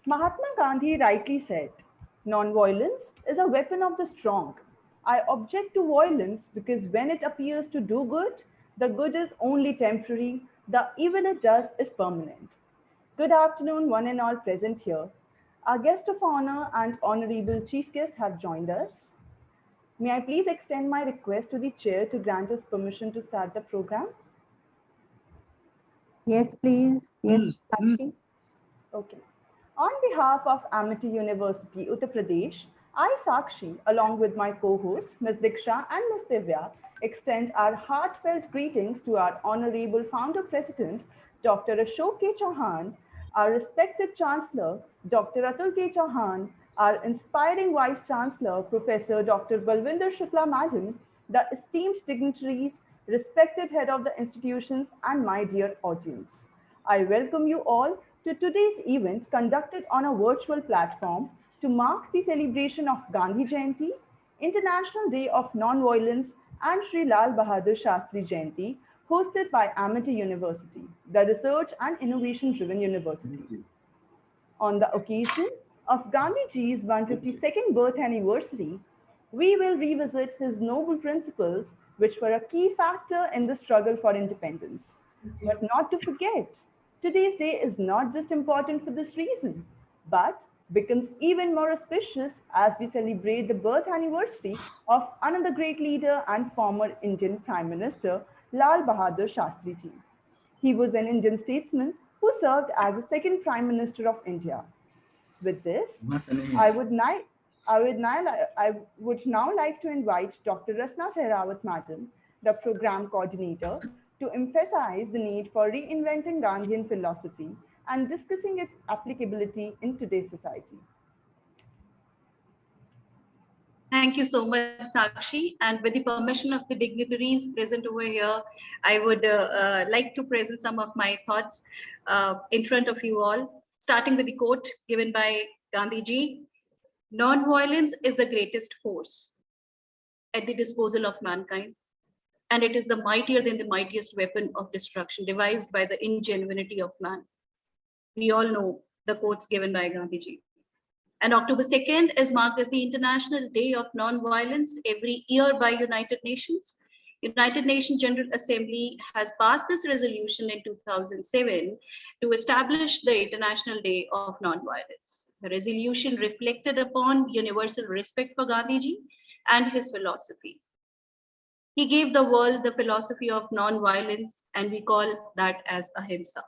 Mahatma Gandhi rightly said, "Non-violence is a weapon of the strong." I object to violence because when it appears to do good, the good is only temporary, the evil it does is permanent. Good afternoon, one and all present here. Our guest of honor and honorable chief guest have joined us. May I please extend my request to the chair to grant us permission to start the program? Yes, please. Yes, Sakshi. Okay. On behalf of Amity University, Uttar Pradesh, I, Sakshi, along with my co-host, Ms. Diksha and Ms. Divya, extend our heartfelt greetings to our Honorable Founder President, Dr. Ashok K. Chauhan, our respected Chancellor, Dr. Atul K. Chauhan, our inspiring Vice Chancellor, Professor Dr. Balwinder Shukla Madam, the esteemed dignitaries, respected head of the institutions, and my dear audience. I welcome you all to today's event conducted on a virtual platform to mark the celebration of Gandhi Jayanti, International Day of Non-Violence, and Sri Lal Bahadur Shastri Jayanti, hosted by Amity University, the research and innovation driven university. On the occasion of Gandhiji's 152nd birth anniversary, we will revisit his noble principles, which were a key factor in the struggle for independence. But not to forget, today's day is not just important for this reason, but becomes even more auspicious as we celebrate the birth anniversary of another great leader and former Indian Prime Minister, Lal Bahadur Shastri Ji. He was an Indian statesman who served as the second Prime Minister of India. With this, I would now, I would now like to invite Dr. Rasna Sehrawat Madam, the program coordinator, to emphasize the need for reinventing Gandhian philosophy and discussing its applicability in today's society. Thank you so much, Sakshi. And with the permission of the dignitaries present over here, I would like to present some of my thoughts in front of you all, starting with the quote given by Gandhiji. Non-violence is the greatest force at the disposal of mankind, and it is the mightier than the mightiest weapon of destruction devised by the ingenuity of man. We all know the quotes given by Gandhiji. And October 2nd is marked as the International Day of Non-Violence every year by United Nations. United Nations General Assembly has passed this resolution in 2007 to establish the International Day of Non-Violence. The resolution reflected upon universal respect for Gandhiji and his philosophy. He gave the world the philosophy of non-violence, and we call that as ahimsa.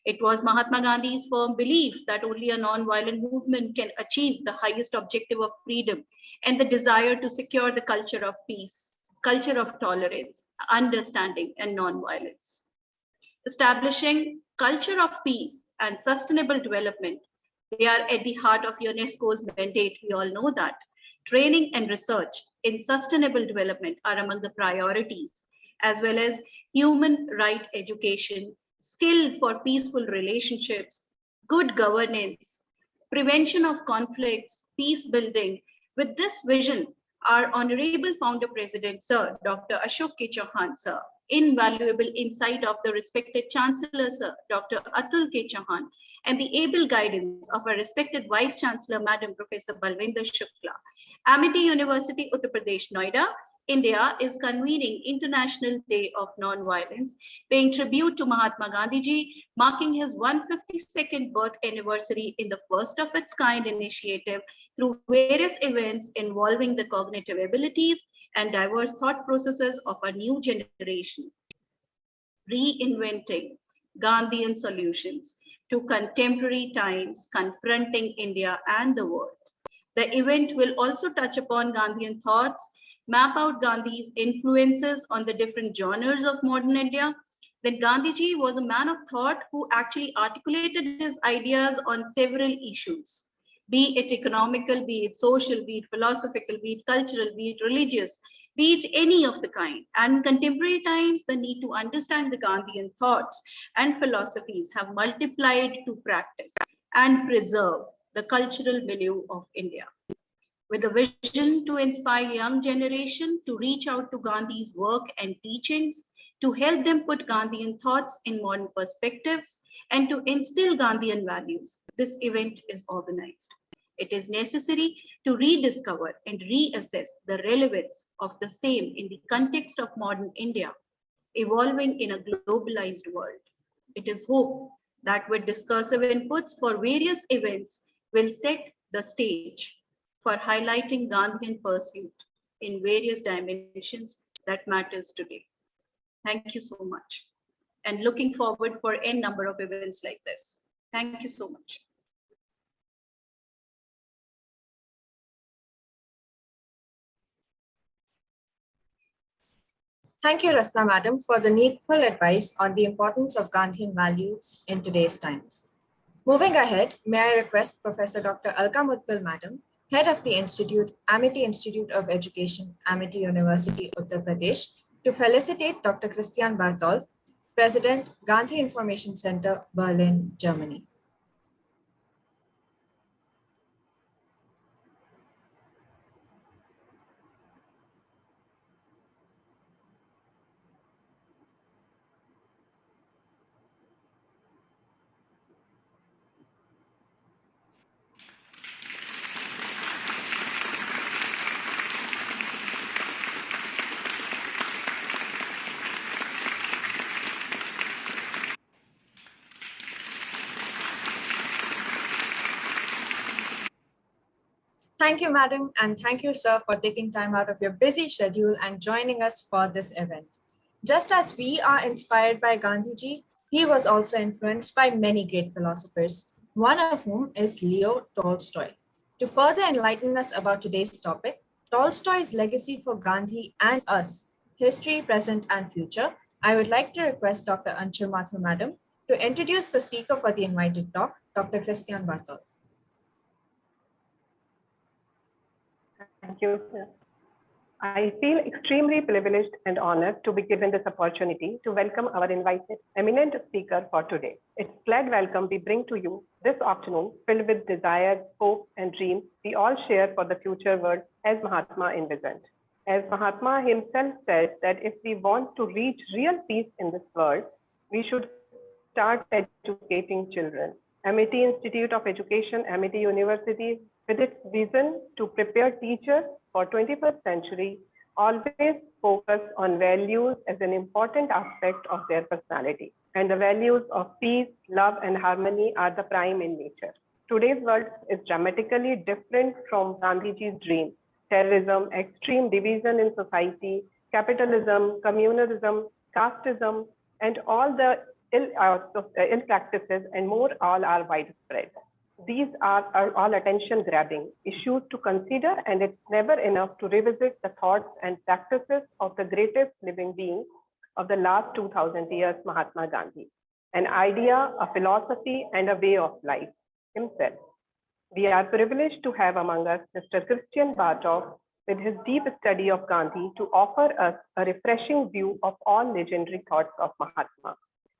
It was Mahatma Gandhi's firm belief that only a non-violent movement can achieve the highest objective of freedom and the desire to secure the culture of peace, culture of tolerance, understanding, and non-violence. Establishing culture of peace and sustainable development, they are at the heart of UNESCO's mandate. We all know that. Training and research in sustainable development are among the priorities, as well as human right education, skill for peaceful relationships, good governance, prevention of conflicts, peace building. With this vision, our Honorable Founder President, Sir Dr. Ashok K. Chauhan, Sir, invaluable insight of the respected Chancellor, Sir Dr. Atul K. Chauhan, and the able guidance of our respected Vice Chancellor, Madam Professor Balwinder Shukla. Amity University, Uttar Pradesh, Noida, India is convening International Day of Non-Violence, paying tribute to Mahatma Gandhiji, marking his 152nd birth anniversary in the first of its kind initiative through various events involving the cognitive abilities and diverse thought processes of a new generation, reinventing Gandhian solutions to contemporary times confronting India and the world. The event will also touch upon Gandhian thoughts, map out Gandhi's influences on the different genres of modern India. Then Gandhiji was a man of thought who actually articulated his ideas on several issues, be it economical, be it social, be it philosophical, be it cultural, be it religious, be it any of the kind. And in contemporary times, the need to understand the Gandhian thoughts and philosophies have multiplied to practice and preserve the cultural milieu of India. With a vision to inspire young generation to reach out to Gandhi's work and teachings, to help them put Gandhian thoughts in modern perspectives, and to instill Gandhian values. this event is organized. It is necessary to rediscover and reassess the relevance of the same in the context of modern India, evolving in a globalized world. It is hoped that with discursive inputs for various events will set the stage for highlighting Gandhian pursuit in various dimensions that matters today. Thank you so much. And looking forward for n number of events like this. Thank you so much. Thank you, Rasna Madam, for the needful advice on the importance of Gandhian values in today's times. Moving ahead, may I request Professor Dr. Alka Mudgal Madam, Head of the Institute, Amity Institute of Education, Amity University, Uttar Pradesh, to felicitate Dr. Christian Bartolf, President, Gandhi Information Center, Berlin, Germany. Thank you, Madam, and thank you, sir, for taking time out of your busy schedule and joining us for this event. Just as we are inspired by Gandhiji, he was also influenced by many great philosophers, one of whom is Leo Tolstoy. To further enlighten us about today's topic, Tolstoy's legacy for Gandhi and us, history, present, and future, I would like to request Dr. Anshul Mathur, Madam, to introduce the speaker for the invited talk, Dr. Christian Bartol. Thank you, sir. I feel extremely privileged and honored to be given this opportunity to welcome our invited eminent speaker for today. It's glad welcome we bring to you this afternoon, filled with desires, hope, and dreams we all share for the future world as Mahatma envisioned. As Mahatma himself said that if we want to reach real peace in this world, we should start educating children. Amity Institute of Education, Amity University, with its vision to prepare teachers for 21st century, always focus on values as an important aspect of their personality. And the values of peace, love, and harmony are the prime in nature. Today's world is dramatically different from Gandhiji's dream. Terrorism, extreme division in society, capitalism, communalism, casteism, and all the ill practices and more all are widespread. These are all attention-grabbing issues to consider, and it's never enough to revisit the thoughts and practices of the greatest living being of the last 2000 years, Mahatma Gandhi. An idea, a philosophy, and a way of life himself. We are privileged to have among us Mr. Christian Bartolf with his deep study of Gandhi to offer us a refreshing view of all legendary thoughts of Mahatma.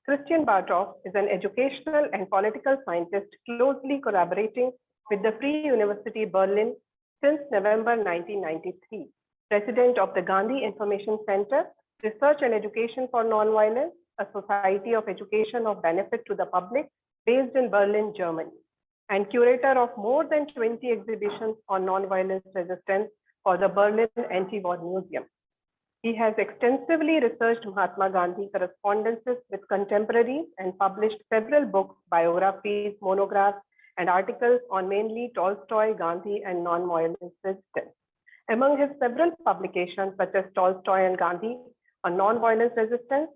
Christian Bartolf is an educational and political scientist closely collaborating with the Free University Berlin since November 1993, president of the Gandhi Information Center, Research and Education for Nonviolence, a society of education of benefit to the public based in Berlin, Germany, and curator of more than 20 exhibitions on nonviolence resistance for the Berlin Anti-War Museum. He has extensively researched Mahatma Gandhi correspondences with contemporaries and published several books, biographies, monographs, and articles on mainly Tolstoy, Gandhi, and non-violence resistance. Among his several publications, such as Tolstoy and Gandhi on non-violence resistance,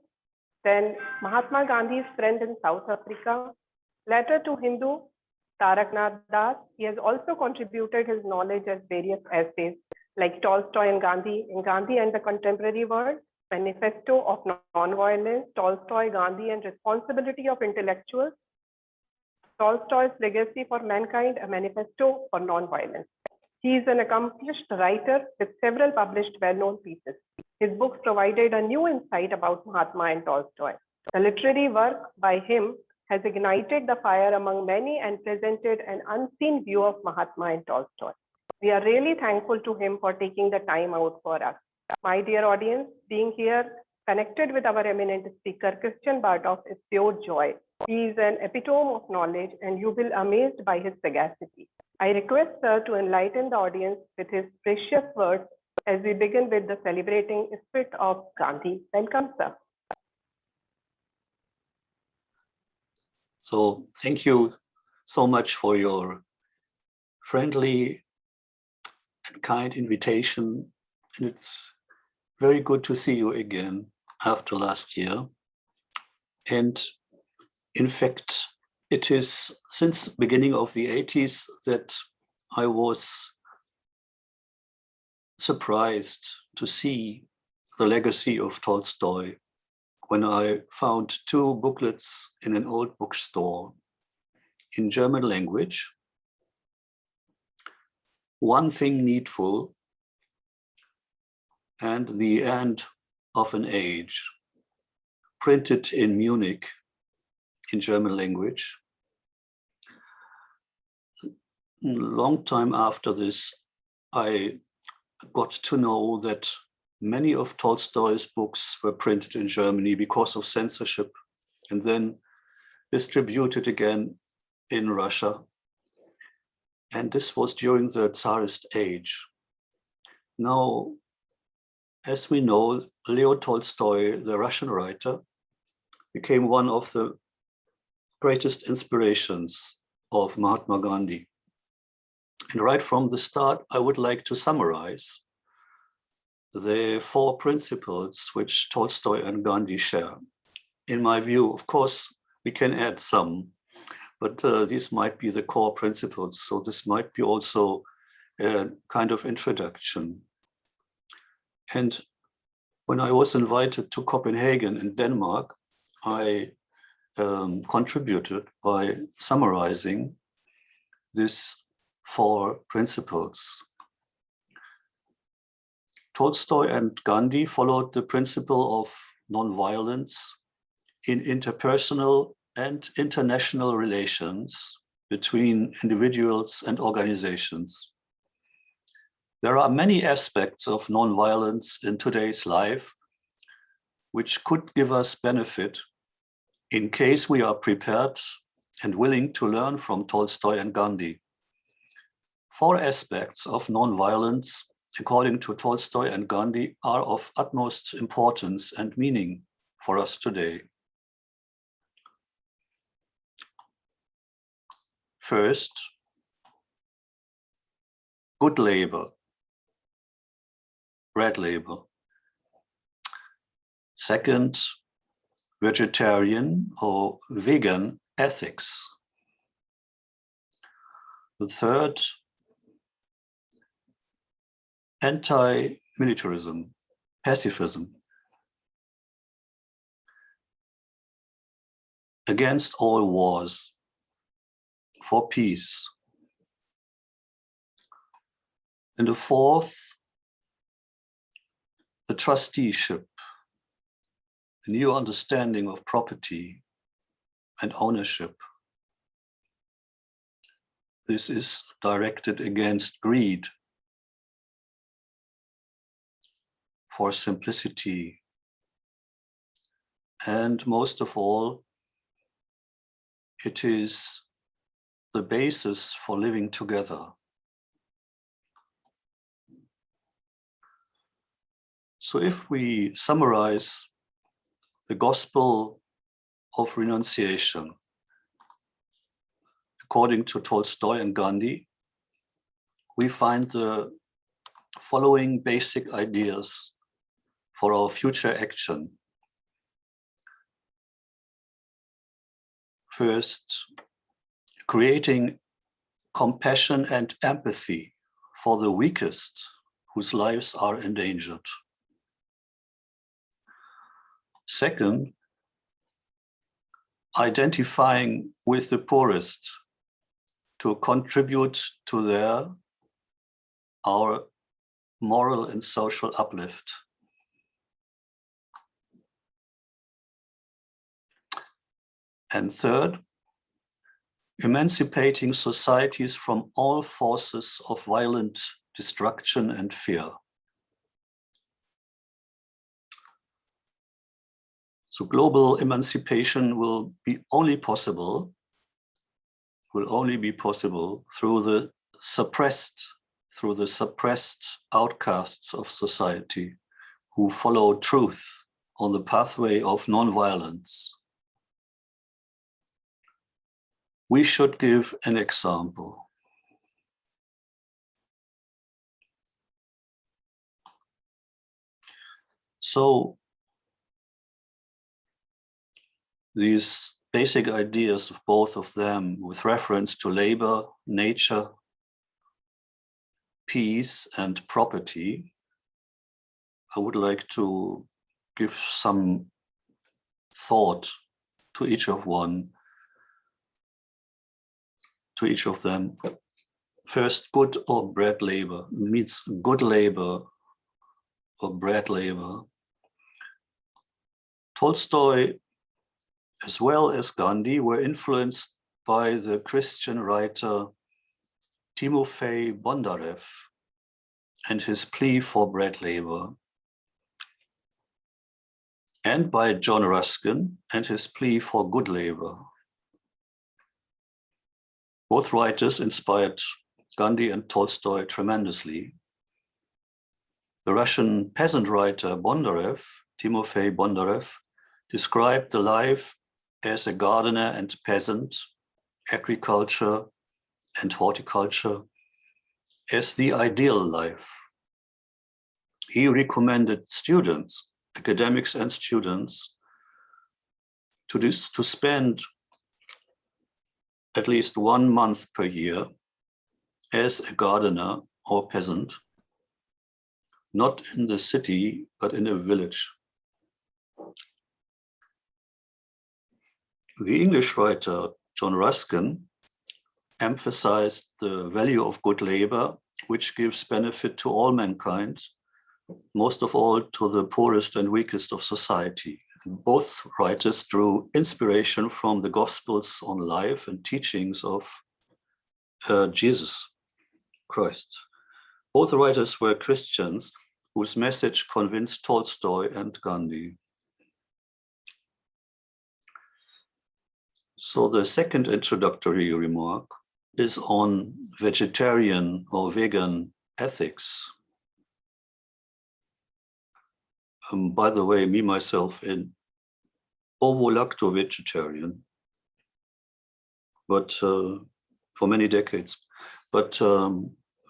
then Mahatma Gandhi's friend in South Africa, letter to Hindu, Taraknath Das. He has also contributed his knowledge as various essays like Tolstoy and Gandhi in Gandhi and the Contemporary World, Manifesto of Nonviolence, Tolstoy, Gandhi and Responsibility of Intellectuals, Tolstoy's Legacy for Mankind, a Manifesto for Nonviolence. He is an accomplished writer with several published well-known pieces. His books provided a new insight about Mahatma and Tolstoy. The literary work by him has ignited the fire among many and presented an unseen view of Mahatma and Tolstoy. We are really thankful to him for taking the time out for us. My dear audience, being here connected with our eminent speaker, Christian Bartolf, is pure joy. He is an epitome of knowledge and you will be amazed by his sagacity. I request Sir to enlighten the audience with his precious words as we begin with the celebrating spirit of Gandhi. Welcome, Sir. So thank you so much for your friendly and kind invitation. And it's very good to see you again after last year. And in fact, it is since the beginning of the 80s that I was surprised to see the legacy of Tolstoy when I found two booklets in an old bookstore in German language. One Thing Needful and The End of an Age, printed in Munich in German language. A long time after this, I got to know that many of Tolstoy's books were printed in Germany because of censorship and then distributed again in Russia. And this was during the Tsarist age. Now, as we know, Leo Tolstoy, the Russian writer, became one of the greatest inspirations of Mahatma Gandhi. And right from the start, I would like to summarize the four principles which Tolstoy and Gandhi share. In my view, of course, we can add some, but these might be the core principles. So this might be also a kind of introduction. And when I was invited to Copenhagen in Denmark, I contributed by summarizing these four principles. Tolstoy and Gandhi followed the principle of nonviolence in interpersonal and international relations between individuals and organizations. There are many aspects of nonviolence in today's life which could give us benefit in case we are prepared and willing to learn from Tolstoy and Gandhi. Four aspects of nonviolence, according to Tolstoy and Gandhi, are of utmost importance and meaning for us today. First, good labor, red labor. Second, vegetarian or vegan ethics. The third, anti-militarism, pacifism. Against all wars, for peace. And the fourth, the trusteeship, a new understanding of property and ownership. This is directed against greed, for simplicity, and most of all, it is the basis for living together. So if we summarize the gospel of renunciation according to Tolstoy and Gandhi, we find the following basic ideas for our future action. First, creating compassion and empathy for the weakest whose lives are endangered. Second, identifying with the poorest to contribute to our moral and social uplift. And third, emancipating societies from all forces of violent destruction and fear. So global emancipation will only be possible through the suppressed outcasts of society who follow truth on the pathway of nonviolence. We should give an example. So these basic ideas of both of them with reference to labor, nature, peace, and property, I would like to give some thought to each of them. First, good or bad labor means good labor or bad labor. Tolstoy, as well as Gandhi, were influenced by the Christian writer Timofey Bondarev and his plea for bad labor, and by John Ruskin and his plea for good labor. Both writers inspired Gandhi and Tolstoy tremendously. The Russian peasant writer Bondarev, Timofey Bondarev, described the life as a gardener and peasant, agriculture and horticulture as the ideal life. He recommended students, academics and students, to spend at least 1 month per year as a gardener or peasant, not in the city, but in a village. The English writer John Ruskin emphasized the value of good labor, which gives benefit to all mankind, most of all to the poorest and weakest of society. Both writers drew inspiration from the Gospels on life and teachings of Jesus Christ. Both writers were Christians whose message convinced Tolstoy and Gandhi. So the second introductory remark is on vegetarian or vegan ethics. By the way, me, myself, an ovo-lacto-vegetarian, but for many decades. But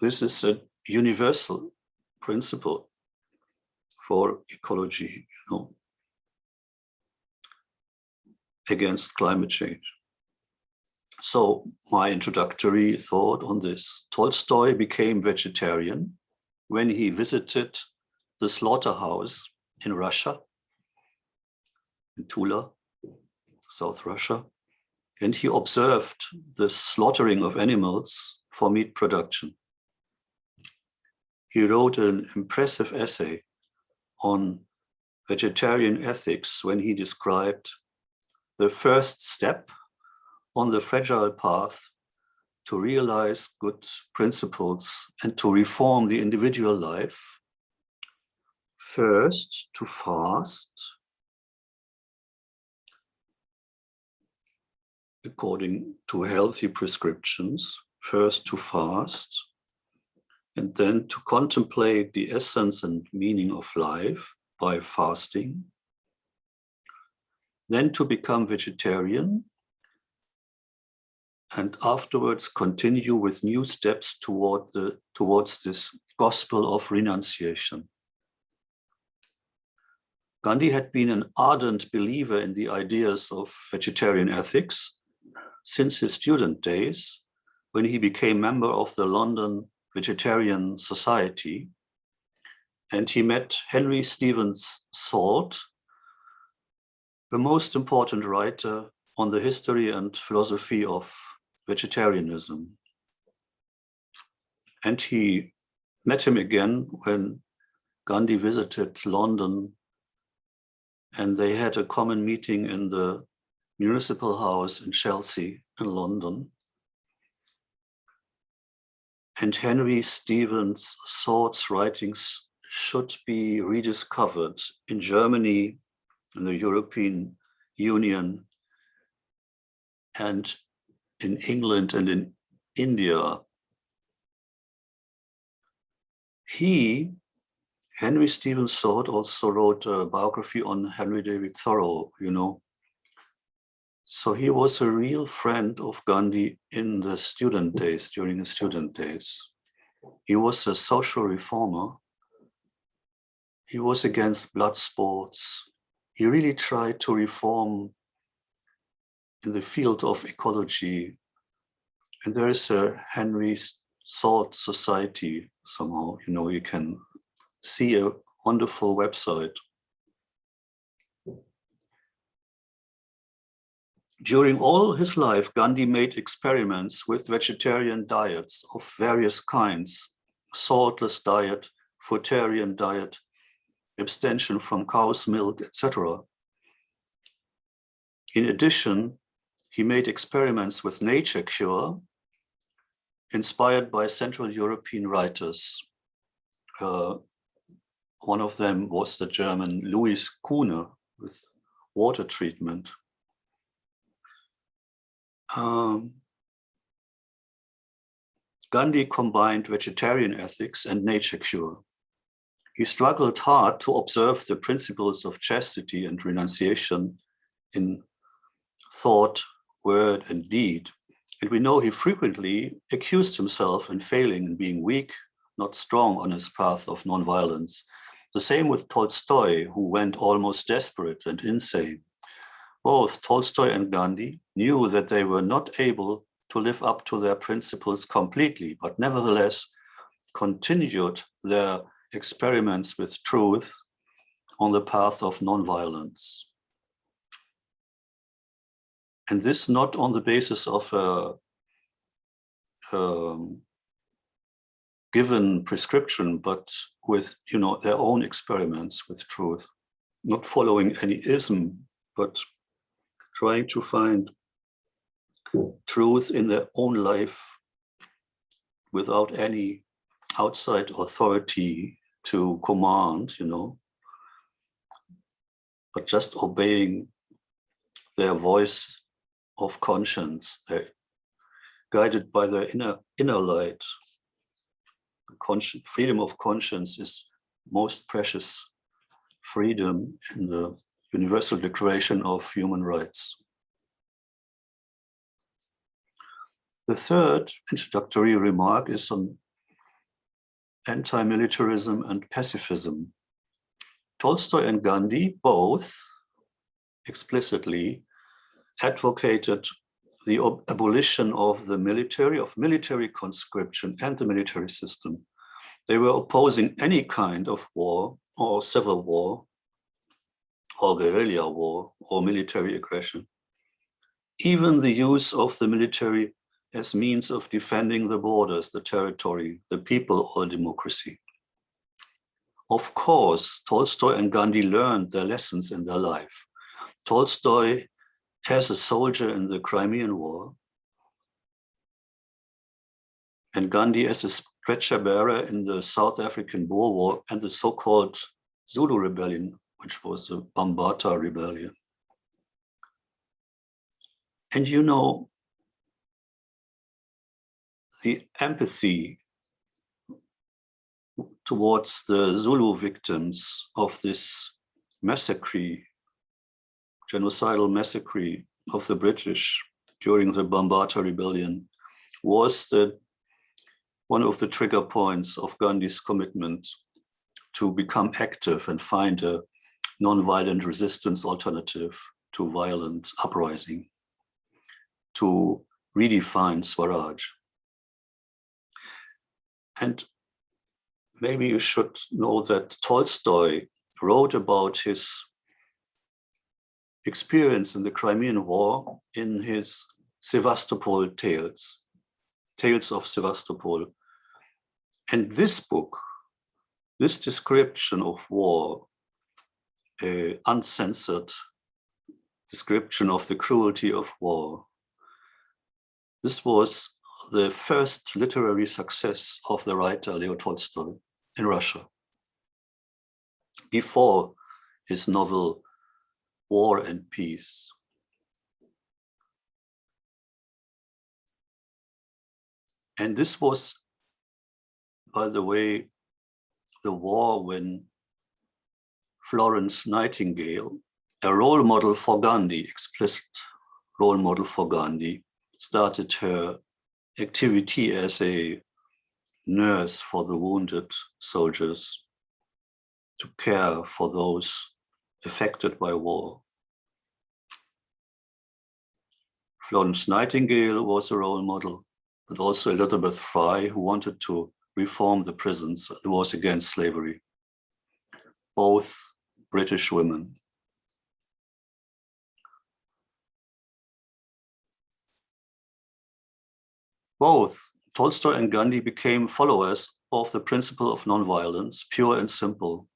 this is a universal principle for ecology, against climate change. So my introductory thought on this: Tolstoy became vegetarian when he visited the slaughterhouse in Russia, in Tula, South Russia, and he observed the slaughtering of animals for meat production. He wrote an impressive essay on vegetarian ethics when he described the first step on the fragile path to realize good principles and to reform the individual life. First, to fast, according to healthy prescriptions, first to fast, and then to contemplate the essence and meaning of life by fasting, then to become vegetarian, and afterwards continue with new steps towards this gospel of renunciation. Gandhi had been an ardent believer in the ideas of vegetarian ethics since his student days, when he became member of the London Vegetarian Society, and he met Henry Stevens Salt, the most important writer on the history and philosophy of vegetarianism. And he met him again when Gandhi visited London, and they had a common meeting in the Municipal House in Chelsea in London. And Henry Stevens Salt's writings should be rediscovered in Germany in the European Union and in England and in India. Henry Stephen Sword, also wrote a biography on Henry David Thoreau, you know. So he was a real friend of Gandhi in the student days, during his student days. He was a social reformer. He was against blood sports. He really tried to reform in the field of ecology. And there is a Henry Sword Society somehow, you know, you can see a wonderful website. During all his life, Gandhi made experiments with vegetarian diets of various kinds, saltless diet, fruitarian diet, abstention from cow's milk, etc. In addition, he made experiments with nature cure, inspired by Central European writers. One of them was the German Louis Kuhne with water treatment. Gandhi combined vegetarian ethics and nature cure. He struggled hard to observe the principles of chastity and renunciation in thought, word, and deed. And we know he frequently accused himself in failing in being weak, not strong on his path of nonviolence. The same with Tolstoy, who went almost desperate and insane. Both Tolstoy and Gandhi knew that they were not able to live up to their principles completely, but nevertheless continued their experiments with truth on the path of nonviolence. And this not on the basis of a given prescription, but with, you know, their own experiments with truth, not following any ism, but trying to find truth in their own life without any outside authority to command, you know, but just obeying their voice of conscience. They're guided by their inner light. Freedom of conscience is most precious freedom in the Universal Declaration of Human Rights. The third introductory remark is on anti-militarism and pacifism. Tolstoy and Gandhi both explicitly advocated the abolition of the military, of military conscription and the military system. They were opposing any kind of war or civil war or guerrilla war or military aggression. Even the use of the military as means of defending the borders, the territory, the people, or democracy. Of course, Tolstoy and Gandhi learned their lessons in their life. Tolstoy as a soldier in the Crimean War, and Gandhi as a stretcher bearer in the South African Boer War and the so-called Zulu Rebellion, which was the Bambata Rebellion. And you know, the empathy towards the Zulu victims of this massacre, genocidal massacre of the British during the Bambata Rebellion, was one of the trigger points of Gandhi's commitment to become active and find a non-violent resistance alternative to violent uprising, to redefine Swaraj. And maybe you should know that Tolstoy wrote about his experience in the Crimean War in his Sevastopol Tales, Tales of Sevastopol. And this book, this description of war, an uncensored description of the cruelty of war, this was the first literary success of the writer Leo Tolstoy in Russia. Before his novel war and peace. And this was, by the way, the war when Florence Nightingale, a role model for Gandhi, explicit role model for Gandhi, started her activity as a nurse for the wounded soldiers to care for those affected by war. Florence Nightingale was a role model, but also Elizabeth Fry, who wanted to reform the prisons and was against slavery. Both British women. Both Tolstoy and Gandhi became followers of the principle of nonviolence, pure and simple,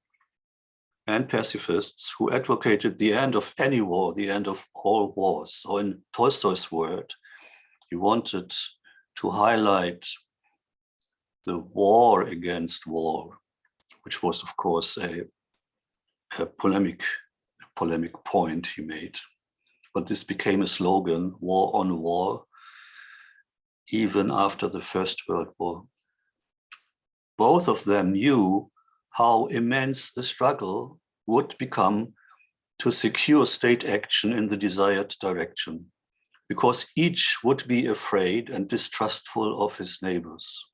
and pacifists who advocated the end of any war, the end of all wars. Or in Tolstoy's word, he wanted to highlight the war against war, which was, of course, a polemic point he made. But this became a slogan, war on war, even after the First World War. Both of them knew how immense the struggle would become to secure state action in the desired direction, because each would be afraid and distrustful of his neighbors.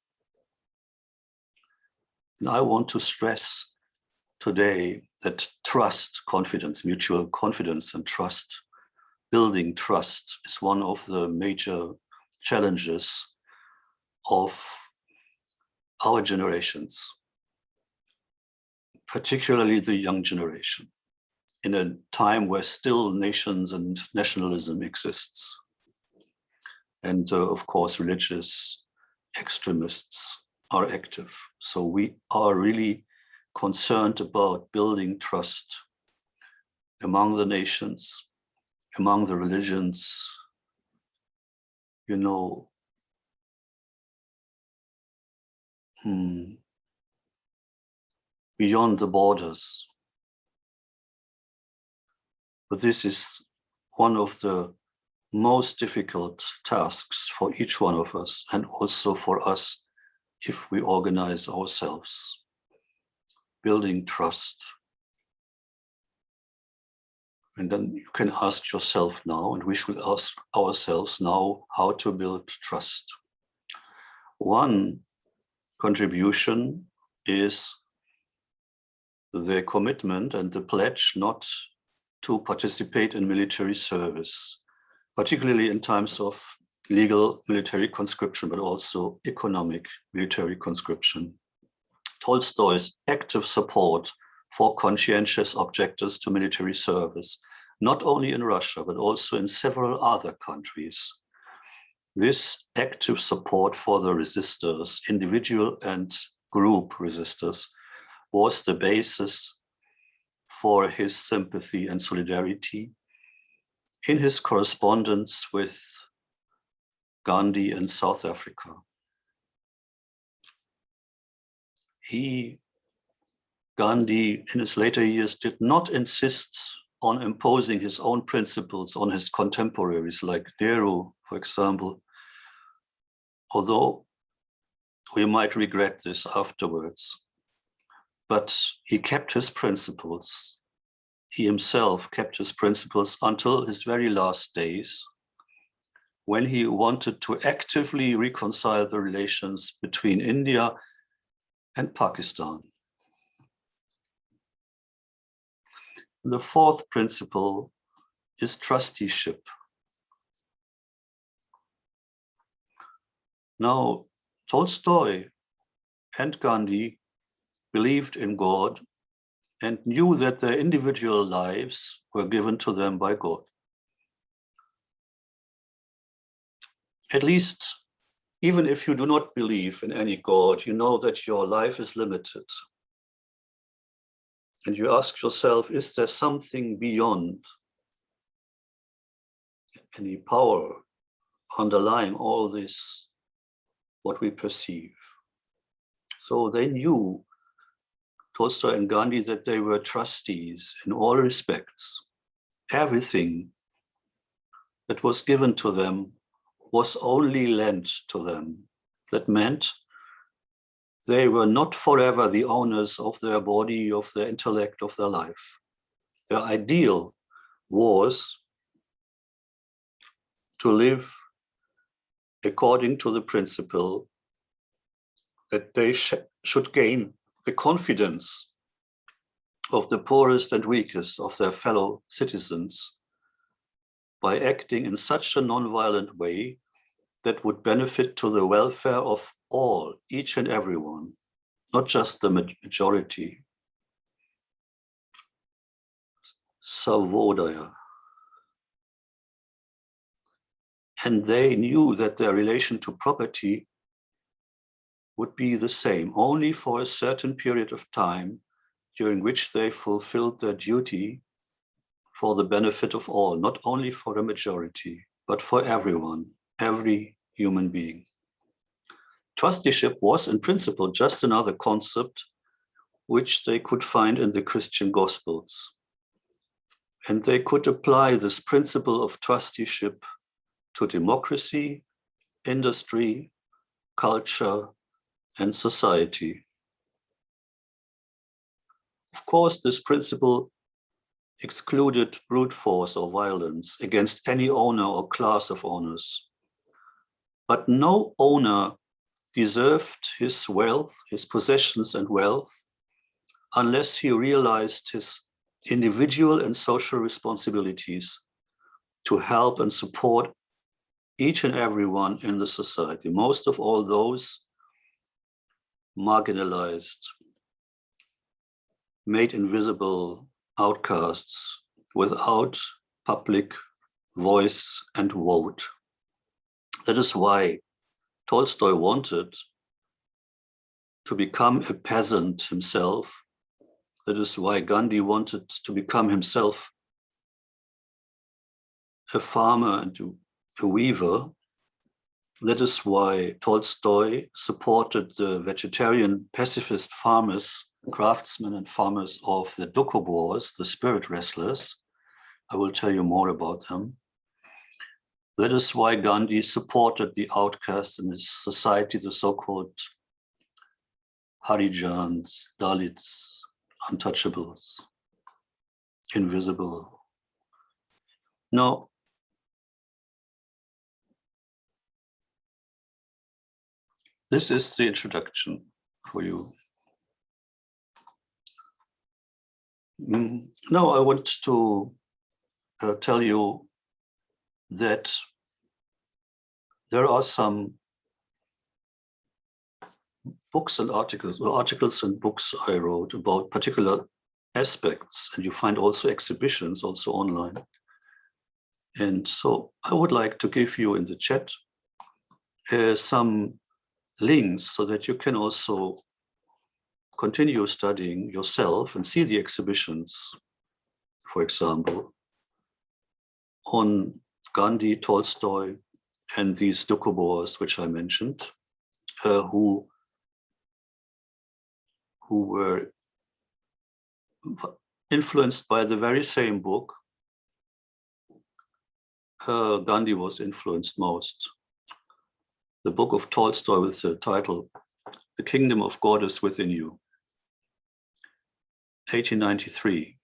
And I want to stress today that trust, confidence, mutual confidence and trust, building trust is one of the major challenges of our generations, particularly the young generation, in a time where still nations and nationalism exists. And of course, religious extremists are active. So we are really concerned about building trust among the nations, among the religions, you know, beyond the borders. But this is one of the most difficult tasks for each one of us, and also for us if we organize ourselves. Building trust. And then you can ask yourself now, and we should ask ourselves now, how to build trust. One contribution is the commitment and the pledge not to participate in military service, particularly in times of legal military conscription, but also economic military conscription. Tolstoy's active support for conscientious objectors to military service, not only in Russia, but also in several other countries. This active support for the resistors, individual and group resistors, was the basis for his sympathy and solidarity in his correspondence with Gandhi in South Africa. Gandhi, in his later years, did not insist on imposing his own principles on his contemporaries like Nehru, for example, although we might regret this afterwards. But he kept his principles. He himself kept his principles until his very last days, when he wanted to actively reconcile the relations between India and Pakistan. The fourth principle is trusteeship. Now, Tolstoy and Gandhi believed in God and knew that their individual lives were given to them by God. At least, even if you do not believe in any God, you know that your life is limited. And you ask yourself, is there something beyond, any power underlying all this, what we perceive? So they knew, Tolstoy and Gandhi, that they were trustees in all respects, everything that was given to them was only lent to them. That meant they were not forever the owners of their body, of their intellect, of their life. Their ideal was to live according to the principle that they should gain the confidence of the poorest and weakest of their fellow citizens by acting in such a non-violent way that would benefit to the welfare of all, each and everyone, not just the majority. Savodaya. And they knew that their relation to property would be the same, only for a certain period of time during which they fulfilled their duty for the benefit of all, not only for a majority, but for everyone, every human being. Trusteeship was in principle just another concept which they could find in the Christian Gospels. And they could apply this principle of trusteeship to democracy, industry, culture, and society. Of course, this principle excluded brute force or violence against any owner or class of owners. But no owner deserved his wealth, his possessions and wealth, unless he realized his individual and social responsibilities to help and support each and everyone in the society, most of all those marginalized, made invisible, outcasts without public voice and vote. That is why Tolstoy wanted to become a peasant himself. That is why Gandhi wanted to become himself a farmer and a weaver. That is why Tolstoy supported the vegetarian pacifist farmers, craftsmen and farmers of the Doukhobors, the spirit wrestlers. I will tell you more about them. That is why Gandhi supported the outcasts in his society, the so-called Harijans, Dalits, untouchables, invisible. Now, this is the introduction for you. Now I want to tell you that there are some books and articles, or articles and books I wrote about particular aspects, and you find also exhibitions also online. And so I would like to give you in the chat some links so that you can also continue studying yourself and see the exhibitions, for example, on Gandhi, Tolstoy, and these Doukhobors, which I mentioned, who were influenced by the very same book Gandhi was influenced most. The book of Tolstoy with the title, The Kingdom of God is Within You, 1893.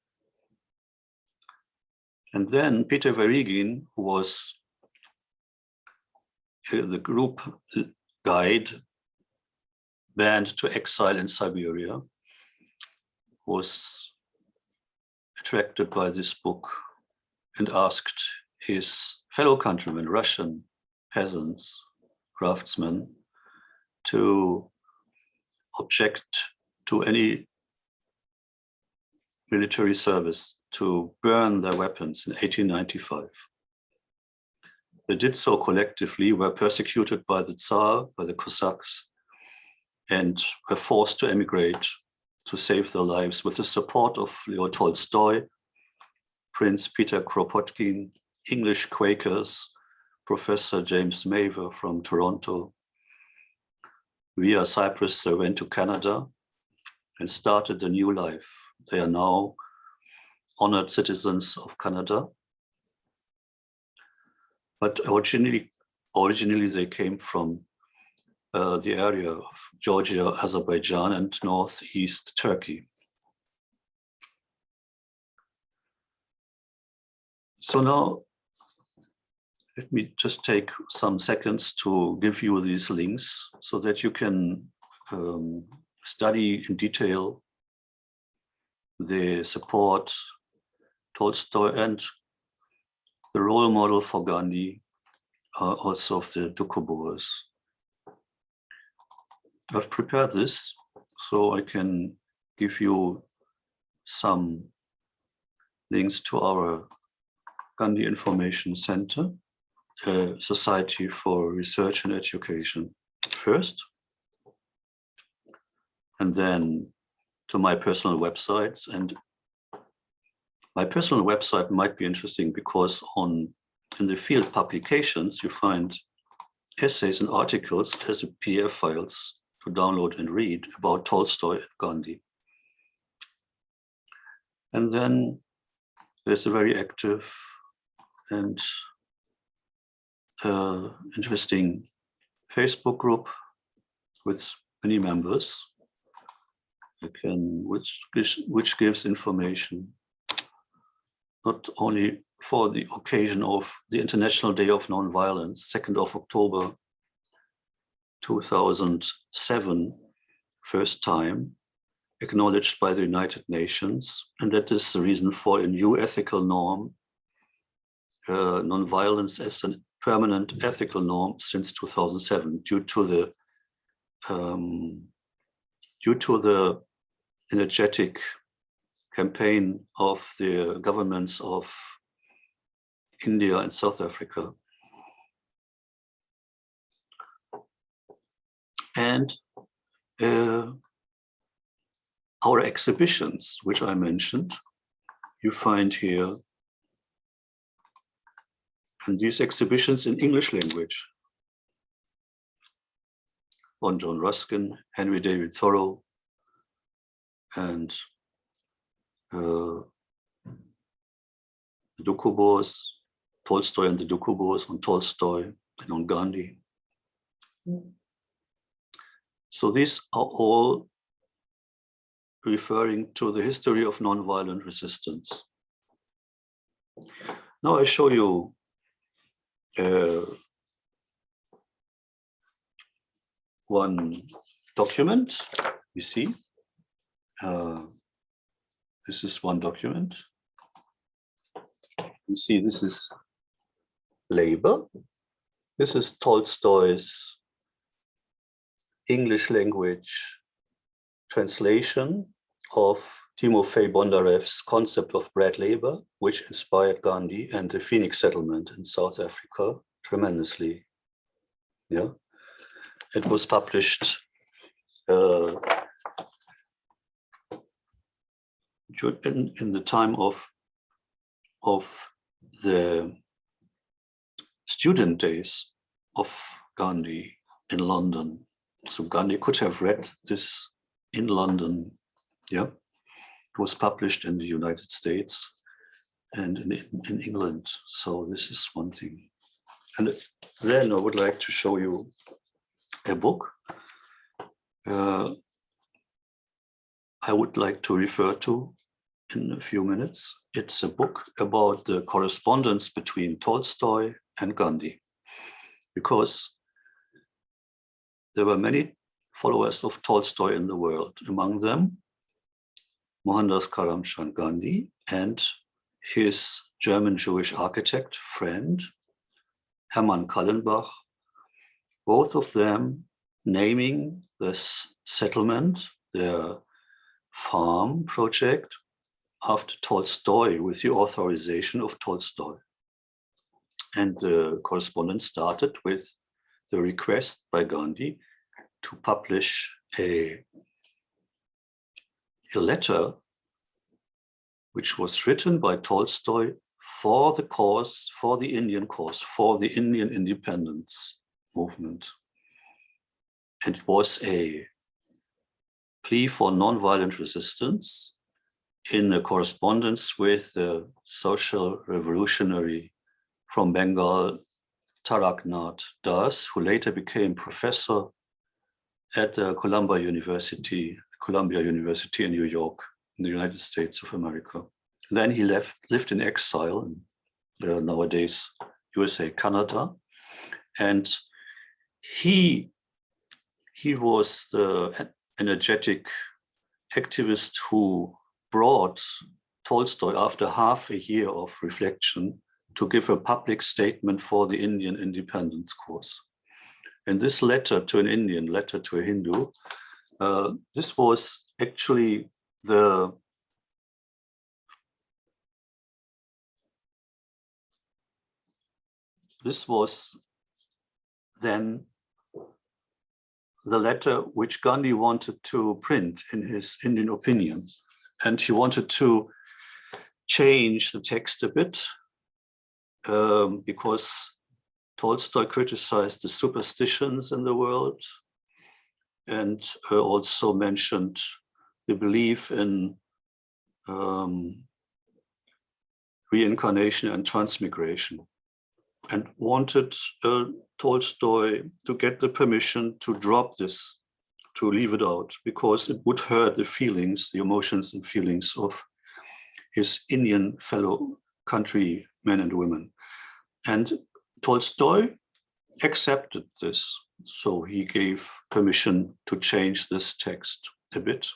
And then Peter Verigin, who was the group guide banned to exile in Siberia, was attracted by this book and asked his fellow countrymen, Russian peasants, craftsmen, to object to any military service, to burn their weapons in 1895. They did so collectively, were persecuted by the Tsar, by the Cossacks, and were forced to emigrate to save their lives with the support of Leo Tolstoy, Prince Peter Kropotkin, English Quakers, Professor James Mather from Toronto. Via Cyprus, they went to Canada and started a new life. They are now honored citizens of Canada but originally they came from the area of Georgia, Azerbaijan, and northeast Turkey. So now, let me just take some seconds to give you these links so that you can study in detail the support Tolstoy and the role model for Gandhi, also of the Doukhobors. I've prepared this so I can give you some links to our Gandhi Information Center, Society for Research and Education first, and then to my personal websites. And my personal website might be interesting because in the field publications, you find essays and articles as PDF files to download and read about Tolstoy and Gandhi. And then there's a very active and interesting Facebook group with many members, which gives information not only for the occasion of the International Day of Nonviolence, 2nd of October 2007, first time acknowledged by the United Nations, and that is the reason for a new ethical norm, nonviolence as a permanent ethical norm since 2007, due to the energetic campaign of the governments of India and South Africa. And our exhibitions, which I mentioned, you find here. And these exhibitions in English language on John Ruskin, Henry David Thoreau, and the Doukhobors, Tolstoy and the Doukhobors, on Tolstoy and on Gandhi. So these are all referring to the history of nonviolent resistance. Now I show you one document. You see, this is one document. You see, this is labor. This is Tolstoy's English language translation of Timofey Bondarev's concept of bread labor, which inspired Gandhi and the Phoenix settlement in South Africa tremendously. Yeah, it was published in the time of the student days of Gandhi in London. So Gandhi could have read this in London. Yeah, it was published in the United States and in England. So this is one thing. And then I would like to show you a book I would like to refer to in a few minutes. It's a book about the correspondence between Tolstoy and Gandhi, because there were many followers of Tolstoy in the world, among them Mohandas Karamchand Gandhi and his German Jewish architect friend, Hermann Kallenbach, both of them naming this settlement, their farm project, after Tolstoy, with the authorization of Tolstoy. And the correspondence started with the request by Gandhi to publish a letter which was written by Tolstoy for the cause, for the Indian cause, for the Indian independence movement. And it was a plea for nonviolent resistance in a correspondence with the social revolutionary from Bengal, Taraknath Das, who later became professor at the Columbia University in New York, in the United States of America. Then he lived in exile, nowadays USA, Canada, and he was the energetic activist who brought Tolstoy, after half a year of reflection, to give a public statement for the Indian independence cause. And this letter to an Indian, letter to a Hindu, this was actually then the letter which Gandhi wanted to print in his Indian opinion. And he wanted to change the text a bit because Tolstoy criticized the superstitions in the world and also mentioned the belief in reincarnation and transmigration, and wanted Tolstoy to get the permission to drop this, to leave it out, because it would hurt the feelings, the emotions and feelings of his Indian fellow countrymen and women. And Tolstoy accepted this. So he gave permission to change this text a bit.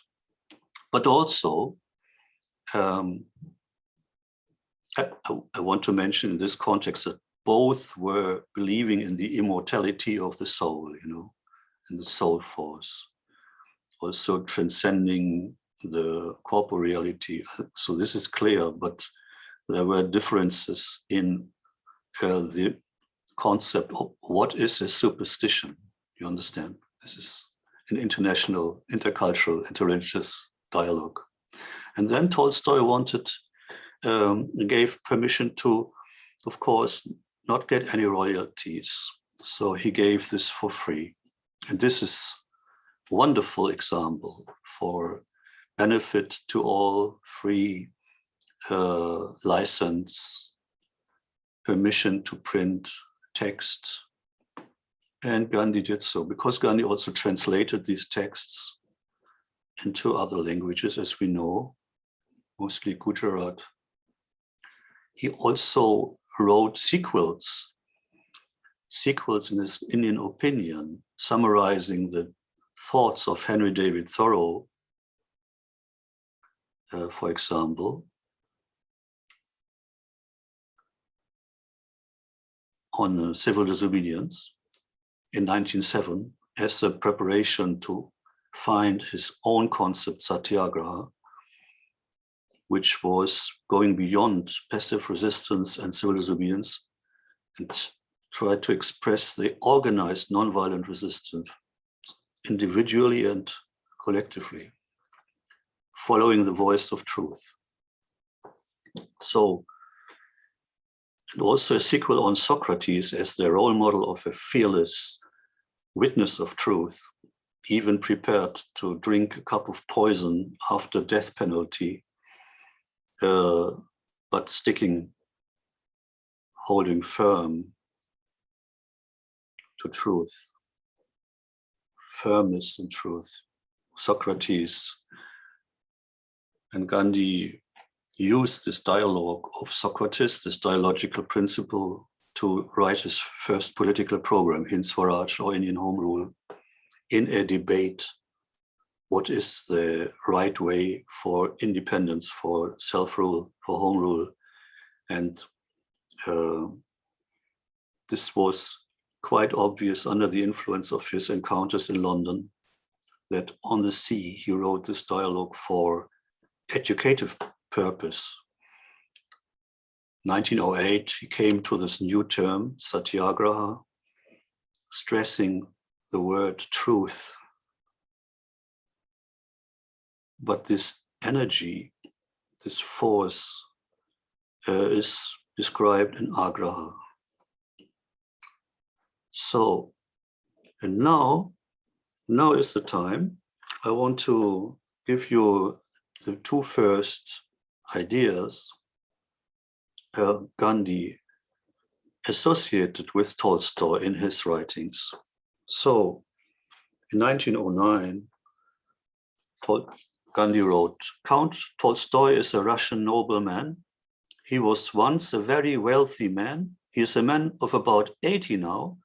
But also, I want to mention in this context that both were believing in the immortality of the soul, in the soul force, also transcending the corporeality. So this is clear, but there were differences in the concept of what is a superstition. You understand? This is an international, intercultural, interreligious dialogue. And then Tolstoy gave permission to, of course, not get any royalties. So he gave this for free. And this is a wonderful example for benefit to all, free license, permission to print text. And Gandhi did so, because Gandhi also translated these texts into other languages, as we know, mostly Gujarat. He also wrote sequels in his Indian opinion, summarizing the thoughts of Henry David Thoreau, for example, on civil disobedience in 1907 as a preparation to find his own concept, satyagraha, which was going beyond passive resistance and civil disobedience and tried to express the organized nonviolent resistance individually and collectively, following the voice of truth. So, and also a sequel on Socrates as the role model of a fearless witness of truth, even prepared to drink a cup of poison after death penalty, but holding firm to truth, firmness in truth. Socrates and Gandhi used this dialogue of Socrates, this dialogical principle, to write his first political program, Hind Swaraj, or Indian Home Rule, in a debate. What is the right way for independence, for self-rule, for home rule? And this was quite obvious under the influence of his encounters in London, that on the sea, he wrote this dialogue for educative purpose. 1908, he came to this new term, satyagraha, stressing the word truth. But this energy, this force, is described in agraha. So, and now is the time. I want to give you the two first ideas Gandhi associated with Tolstoy in his writings. So in 1909, Gandhi wrote, Count Tolstoy is a Russian nobleman. He was once a very wealthy man. He is a man of about 80 now,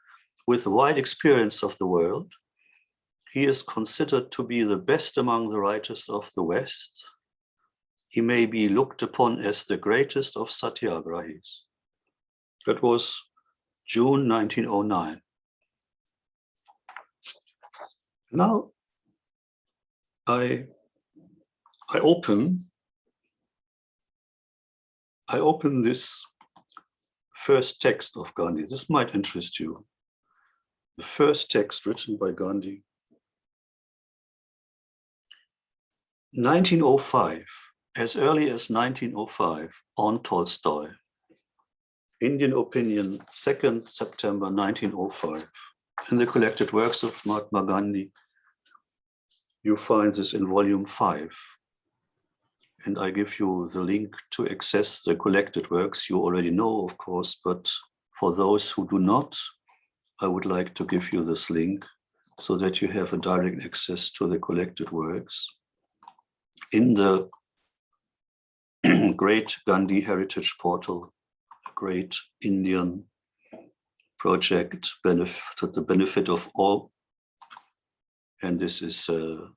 with wide experience of the world. He is considered to be the best among the writers of the West. He may be looked upon as the greatest of satyagrahis. That was June 1909. Now I open this first text of Gandhi. This might interest you. The first text written by Gandhi. 1905, as early as 1905, on Tolstoy. Indian Opinion, 2nd September 1905. In the collected works of Mahatma Gandhi, you find this in volume 5. And I give you the link to access the collected works. You already know, of course, but for those who do not, I would like to give you this link so that you have a direct access to the collected works. In the great Gandhi Heritage Portal, a great Indian project to the benefit of all. And this is a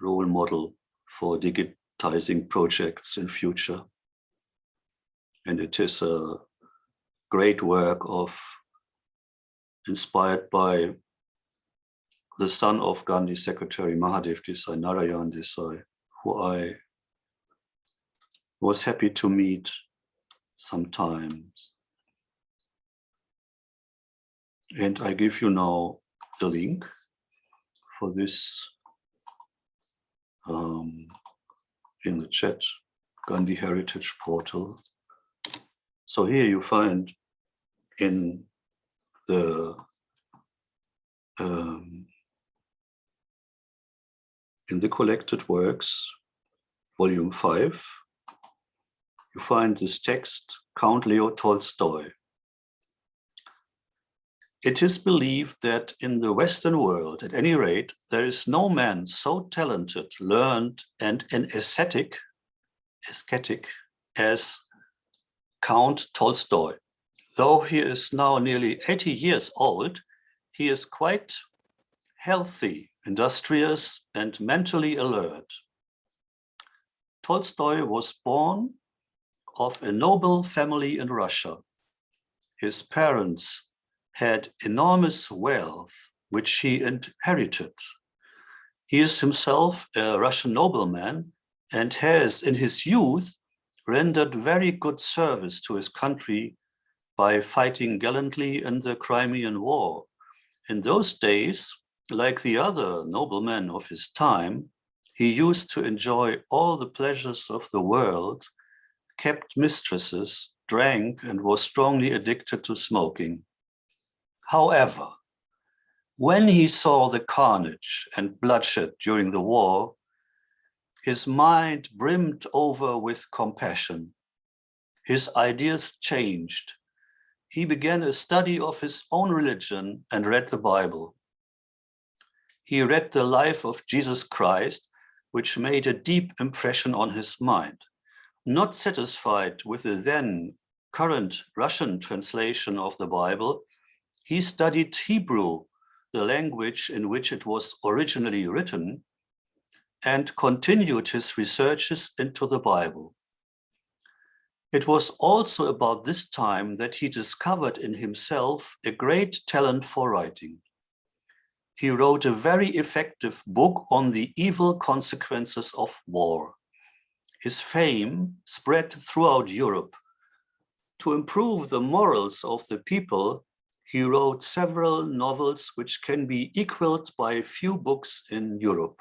role model for digitizing projects in future. And it is a great work inspired by the son of Gandhi's secretary, Mahadev Desai, Narayan Desai, who I was happy to meet sometimes. And I give you now the link for this in the chat, Gandhi Heritage Portal. So here you find in the collected works, volume 5, you find this text, Count Leo Tolstoy. It is believed that in the Western world, at any rate, there is no man so talented, learned, and an ascetic as Count Tolstoy. Though he is now nearly 80 years old, he is quite healthy, industrious, and mentally alert. Tolstoy was born of a noble family in Russia. His parents had enormous wealth, which he inherited. He is himself a Russian nobleman and has, in his youth, rendered very good service to his country by fighting gallantly in the Crimean War. In those days, like the other noblemen of his time, he used to enjoy all the pleasures of the world, kept mistresses, drank, and was strongly addicted to smoking. However, when he saw the carnage and bloodshed during the war, his mind brimmed over with compassion. His ideas changed. He began a study of his own religion and read the Bible. He read the life of Jesus Christ, which made a deep impression on his mind. Not satisfied with the then current Russian translation of the Bible, he studied Hebrew, the language in which it was originally written, and continued his researches into the Bible. It was also about this time that he discovered in himself a great talent for writing. He wrote a very effective book on the evil consequences of war. His fame spread throughout Europe. To improve the morals of the people, he wrote several novels which can be equaled by few books in Europe.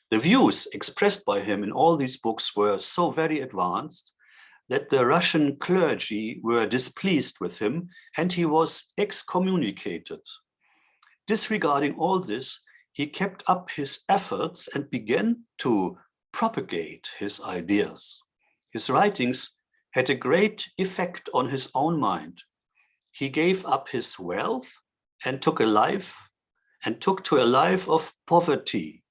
The views expressed by him in all these books were so very advanced that the Russian clergy were displeased with him and he was excommunicated. Disregarding all this, he kept up his efforts and began to propagate his ideas. His writings had a great effect on his own mind. he gave up his wealth and took to a life of poverty.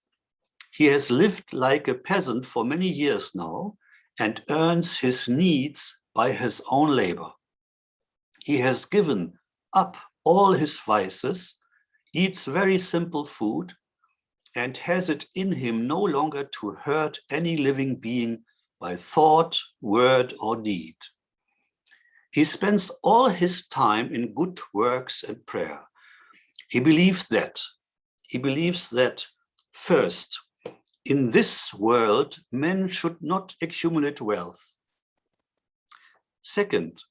He has lived like a peasant for many years now and earns his needs by his own labor. He has given up all his vices, eats very simple food, and has it in him no longer to hurt any living being by thought, word, or deed. He spends all his time in good works and prayer. He believes that first, in this world, men should not accumulate wealth. Second,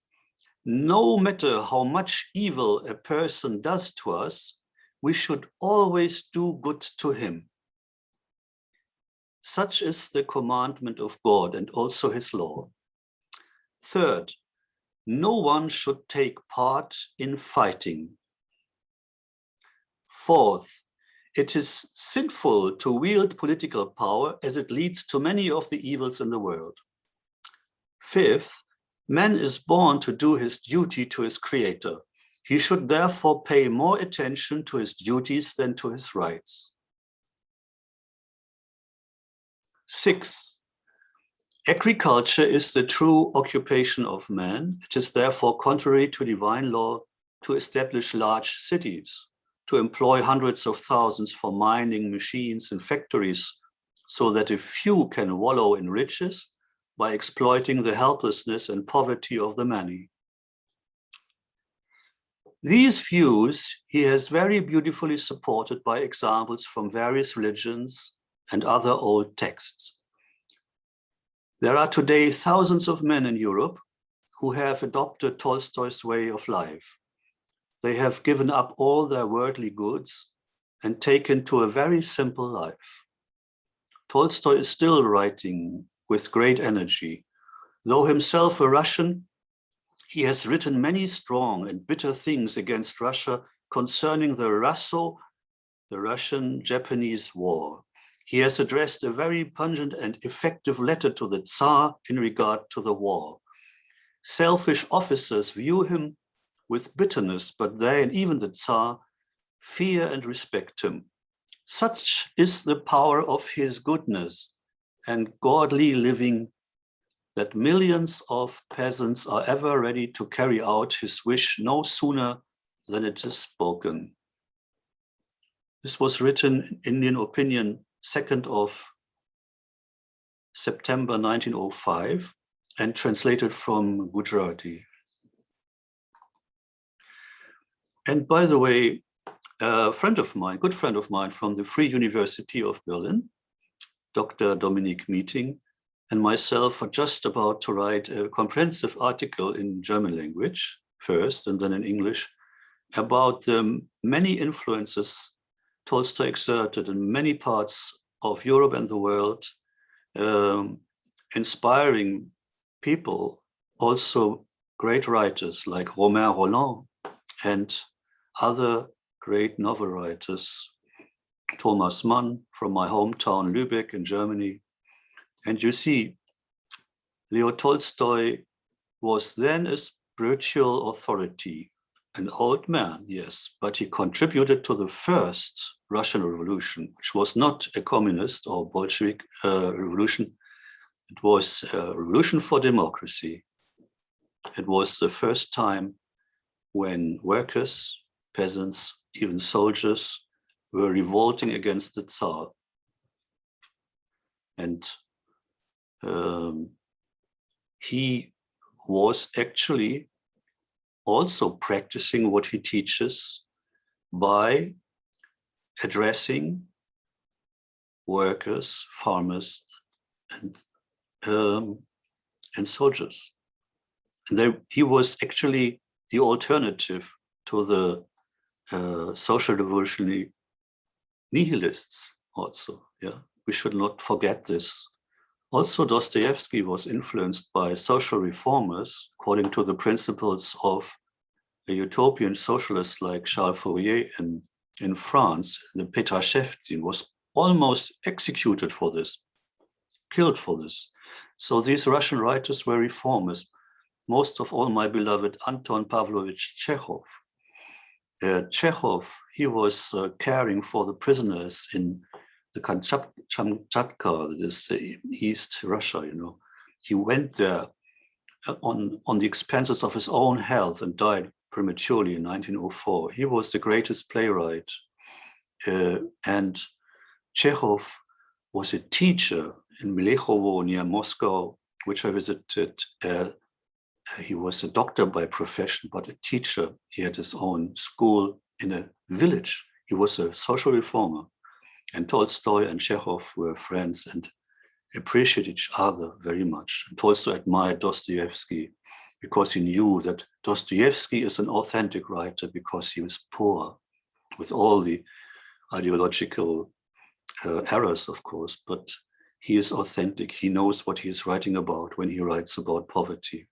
no matter how much evil a person does to us, we should always do good to him. Such is the commandment of God and also his law. Third, no one should take part in fighting. Fourth, it is sinful to wield political power as it leads to many of the evils in the world. Fifth, man is born to do his duty to his creator. He should therefore pay more attention to his duties than to his rights. Sixth, agriculture is the true occupation of man. It is therefore contrary to divine law to establish large cities, to employ hundreds of thousands for mining machines and factories, so that a few can wallow in riches by exploiting the helplessness and poverty of the many. These views he has very beautifully supported by examples from various religions and other old texts. There are today thousands of men in Europe who have adopted Tolstoy's way of life. They have given up all their worldly goods and taken to a very simple life. Tolstoy is still writing with great energy. Though himself a Russian, he has written many strong and bitter things against Russia concerning the Russian-Japanese War. He has addressed a very pungent and effective letter to the Tsar in regard to the war. Selfish officers view him with bitterness, but they and even the Tsar fear and respect him. Such is the power of his goodness and godly living that millions of peasants are ever ready to carry out his wish no sooner than it is spoken. This was written, Indian opinion, 2nd of September 1905, and translated from Gujarati. And by the way, a friend of mine, good friend of mine from the Free University of Berlin, Dr. Dominique Meeting, and myself are just about to write a comprehensive article in German language first and then in English about the many influences Tolstoy exerted in many parts of Europe and the world, inspiring people, also great writers like Romain Rolland and other great novel writers, Thomas Mann from my hometown Lübeck in Germany. And you see, Leo Tolstoy was then a spiritual authority, an old man, yes, but he contributed to the first Russian Revolution, which was not a communist or Bolshevik revolution. It was a revolution for democracy. It was the first time when workers, peasants, even soldiers were revolting against the Tsar. And he was actually also practicing what he teaches by addressing workers, farmers, and soldiers. And he was actually the alternative to the social revolutionary nihilists also. Yeah, we should not forget this. Also, Dostoevsky was influenced by social reformers according to the principles of a utopian socialist like Charles Fourier in France. The Petrashevtsin was almost executed for this, killed for this. So these Russian writers were reformers. most of all my beloved Anton Pavlovich Chekhov. Chekhov, he was caring for the prisoners in the Kamchatka, that is East Russia, you know. He went there on the expenses of his own health and died prematurely in 1904. He was the greatest playwright. And Chekhov was a teacher in Melekhovo near Moscow, which I visited. He was a doctor by profession, but a teacher. He had his own school in a village. He was a social reformer. And Tolstoy and Chekhov were friends and appreciated each other very much. And Tolstoy admired Dostoevsky because he knew that Dostoevsky is an authentic writer because he was poor, with all the ideological errors, of course, but he is authentic. He knows what he is writing about when he writes about poverty.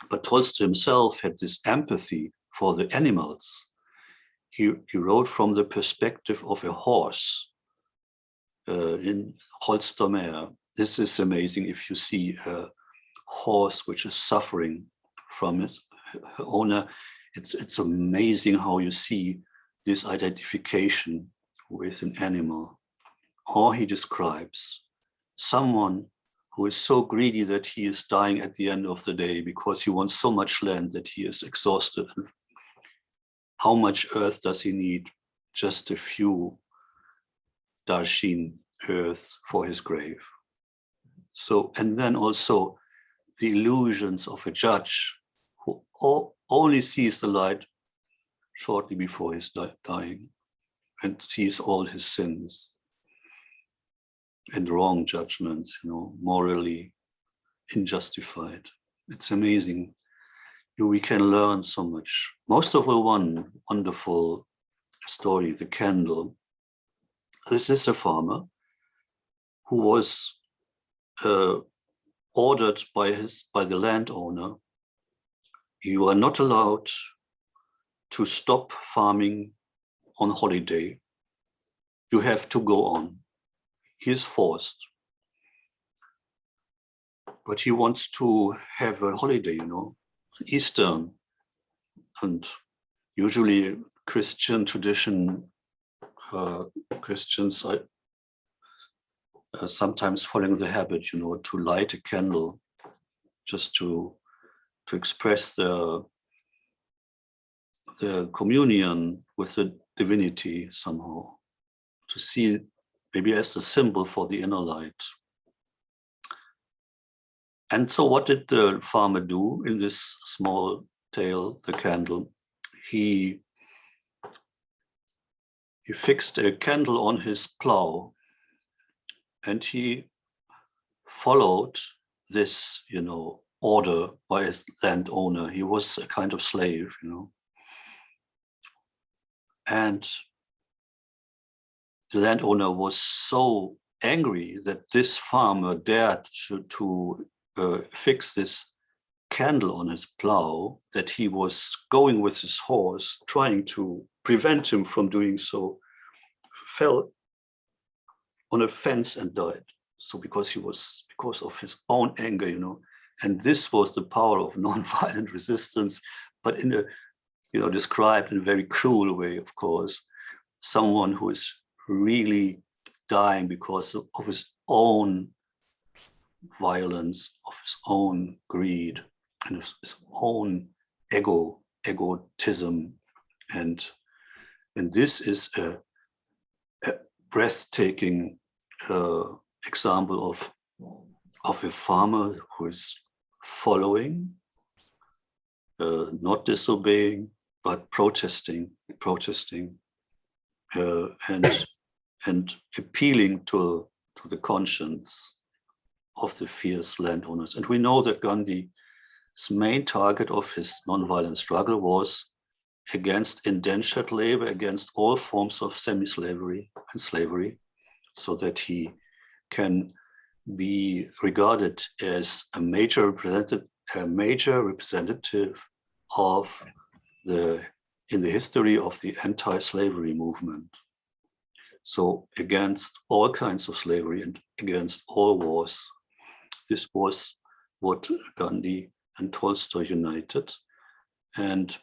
But Tolstoy himself had this empathy for the animals. He wrote from the perspective of a horse in Holzdommer. This is amazing if you see a horse which is suffering from its owner. It's amazing how you see this identification with an animal. Or he describes someone who is so greedy that he is dying at the end of the day because he wants so much land that he is exhausted. And how much earth does he need? Just a few darshin earth for his grave. So, and then also the illusions of a judge who only sees the light shortly before his dying and sees all his sins and wrong judgments, you know, morally unjustified. It's amazing. We can learn so much. Most of all, one wonderful story, the candle. This is a farmer who was ordered by the landowner. You are not allowed to stop farming on holiday. You have to go on. He is forced. But he wants to have a holiday, you know, Easter. And usually Christian tradition, Christians are sometimes following the habit, you know, to light a candle just to express the communion with the divinity somehow, to see maybe as a symbol for the inner light. And so what did the farmer do in this small tale, the candle? He fixed a candle on his plow and he followed this, you know, order by his landowner. He was a kind of slave, you know. And the landowner was so angry that this farmer dared to fix this candle on his plow, that he was going with his horse, trying to prevent him from doing so, fell on a fence and died. So because of his own anger, you know, and this was the power of nonviolent resistance, but in a, you know, described in a very cruel way, of course, someone who is really dying because of his own violence, of his own greed, and of his own egotism. And this is a breathtaking example of a farmer who is following, not disobeying, but protesting, and appealing to the conscience of the fierce landowners. And we know that Gandhi's main target of his nonviolent struggle was against indentured labor, against all forms of semi-slavery and slavery, so that he can be regarded as a major representative of in the history of the anti-slavery movement. So against all kinds of slavery and against all wars. This was what Gandhi and Tolstoy united, and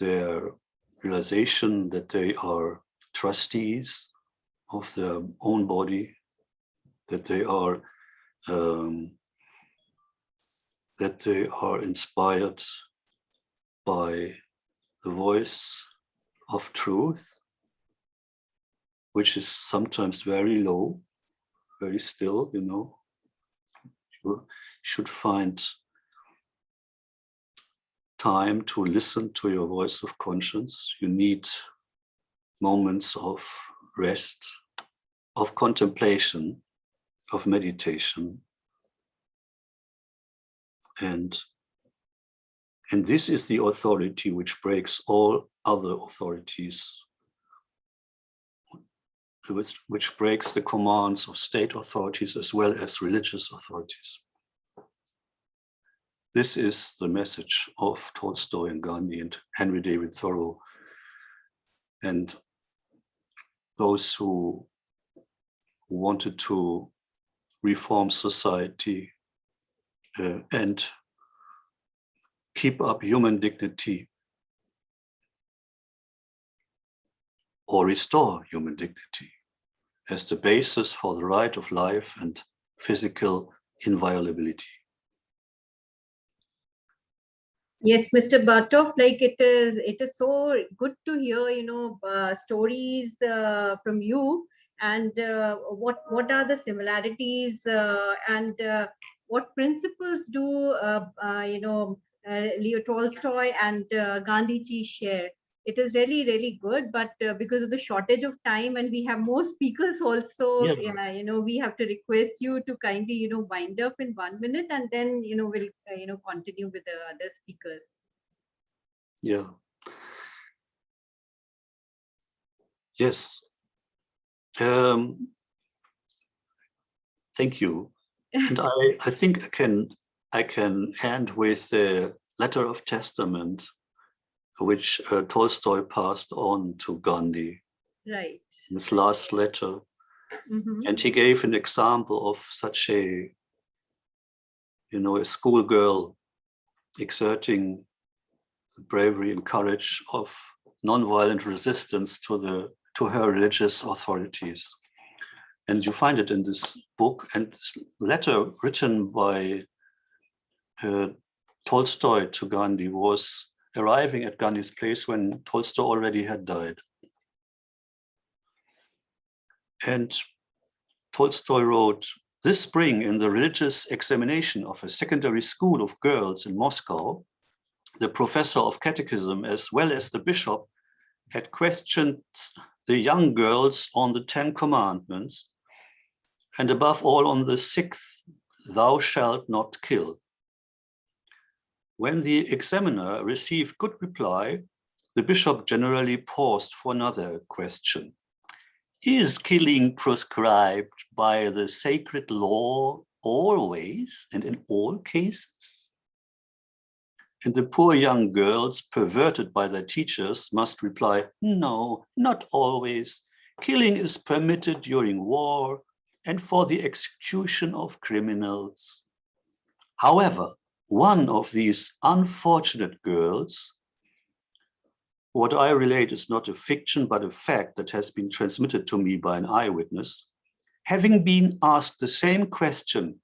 their realization that they are trustees of their own body, that they are inspired by the voice of truth, which is sometimes very low, very still, you know. You should find time to listen to your voice of conscience. You need moments of rest, of contemplation, of meditation. And this is the authority which breaks all other authorities, which breaks the commands of state authorities as well as religious authorities. This is the message of Tolstoy and Gandhi and Henry David Thoreau, and those who wanted to reform society and keep up human dignity or restore human dignity as the basis for the right of life and physical inviolability. Yes, Mr. Bartov, like it is so good to hear, stories from you, and what are the similarities and what principles do Leo Tolstoy and Gandhi ji share. It is really, really good, but because of the shortage of time and we have more speakers also, we have to request you to kindly, wind up in 1 minute, and then, we'll, continue with the other speakers. Yeah. Yes. Thank you. And I think I can end with the letter of testament which Tolstoy passed on to Gandhi. Right. This last letter. Mm-hmm. And he gave an example of such a schoolgirl exerting the bravery and courage of nonviolent resistance to her religious authorities. And you find it in this book, and this letter written by Tolstoy to Gandhi was arriving at Gandhi's place when Tolstoy already had died. And Tolstoy wrote, "This spring, in the religious examination of a secondary school of girls in Moscow, the professor of catechism as well as the bishop had questioned the young girls on the 10 Commandments, and above all on the 6th, thou shalt not kill. When the examiner received good reply, the bishop generally paused for another question. Is killing prescribed by the sacred law always and in all cases? And the poor young girls, perverted by their teachers, must reply, no, not always. Killing is permitted during war and for the execution of criminals. However, one of these unfortunate girls, what I relate is not a fiction, but a fact that has been transmitted to me by an eyewitness, having been asked the same question,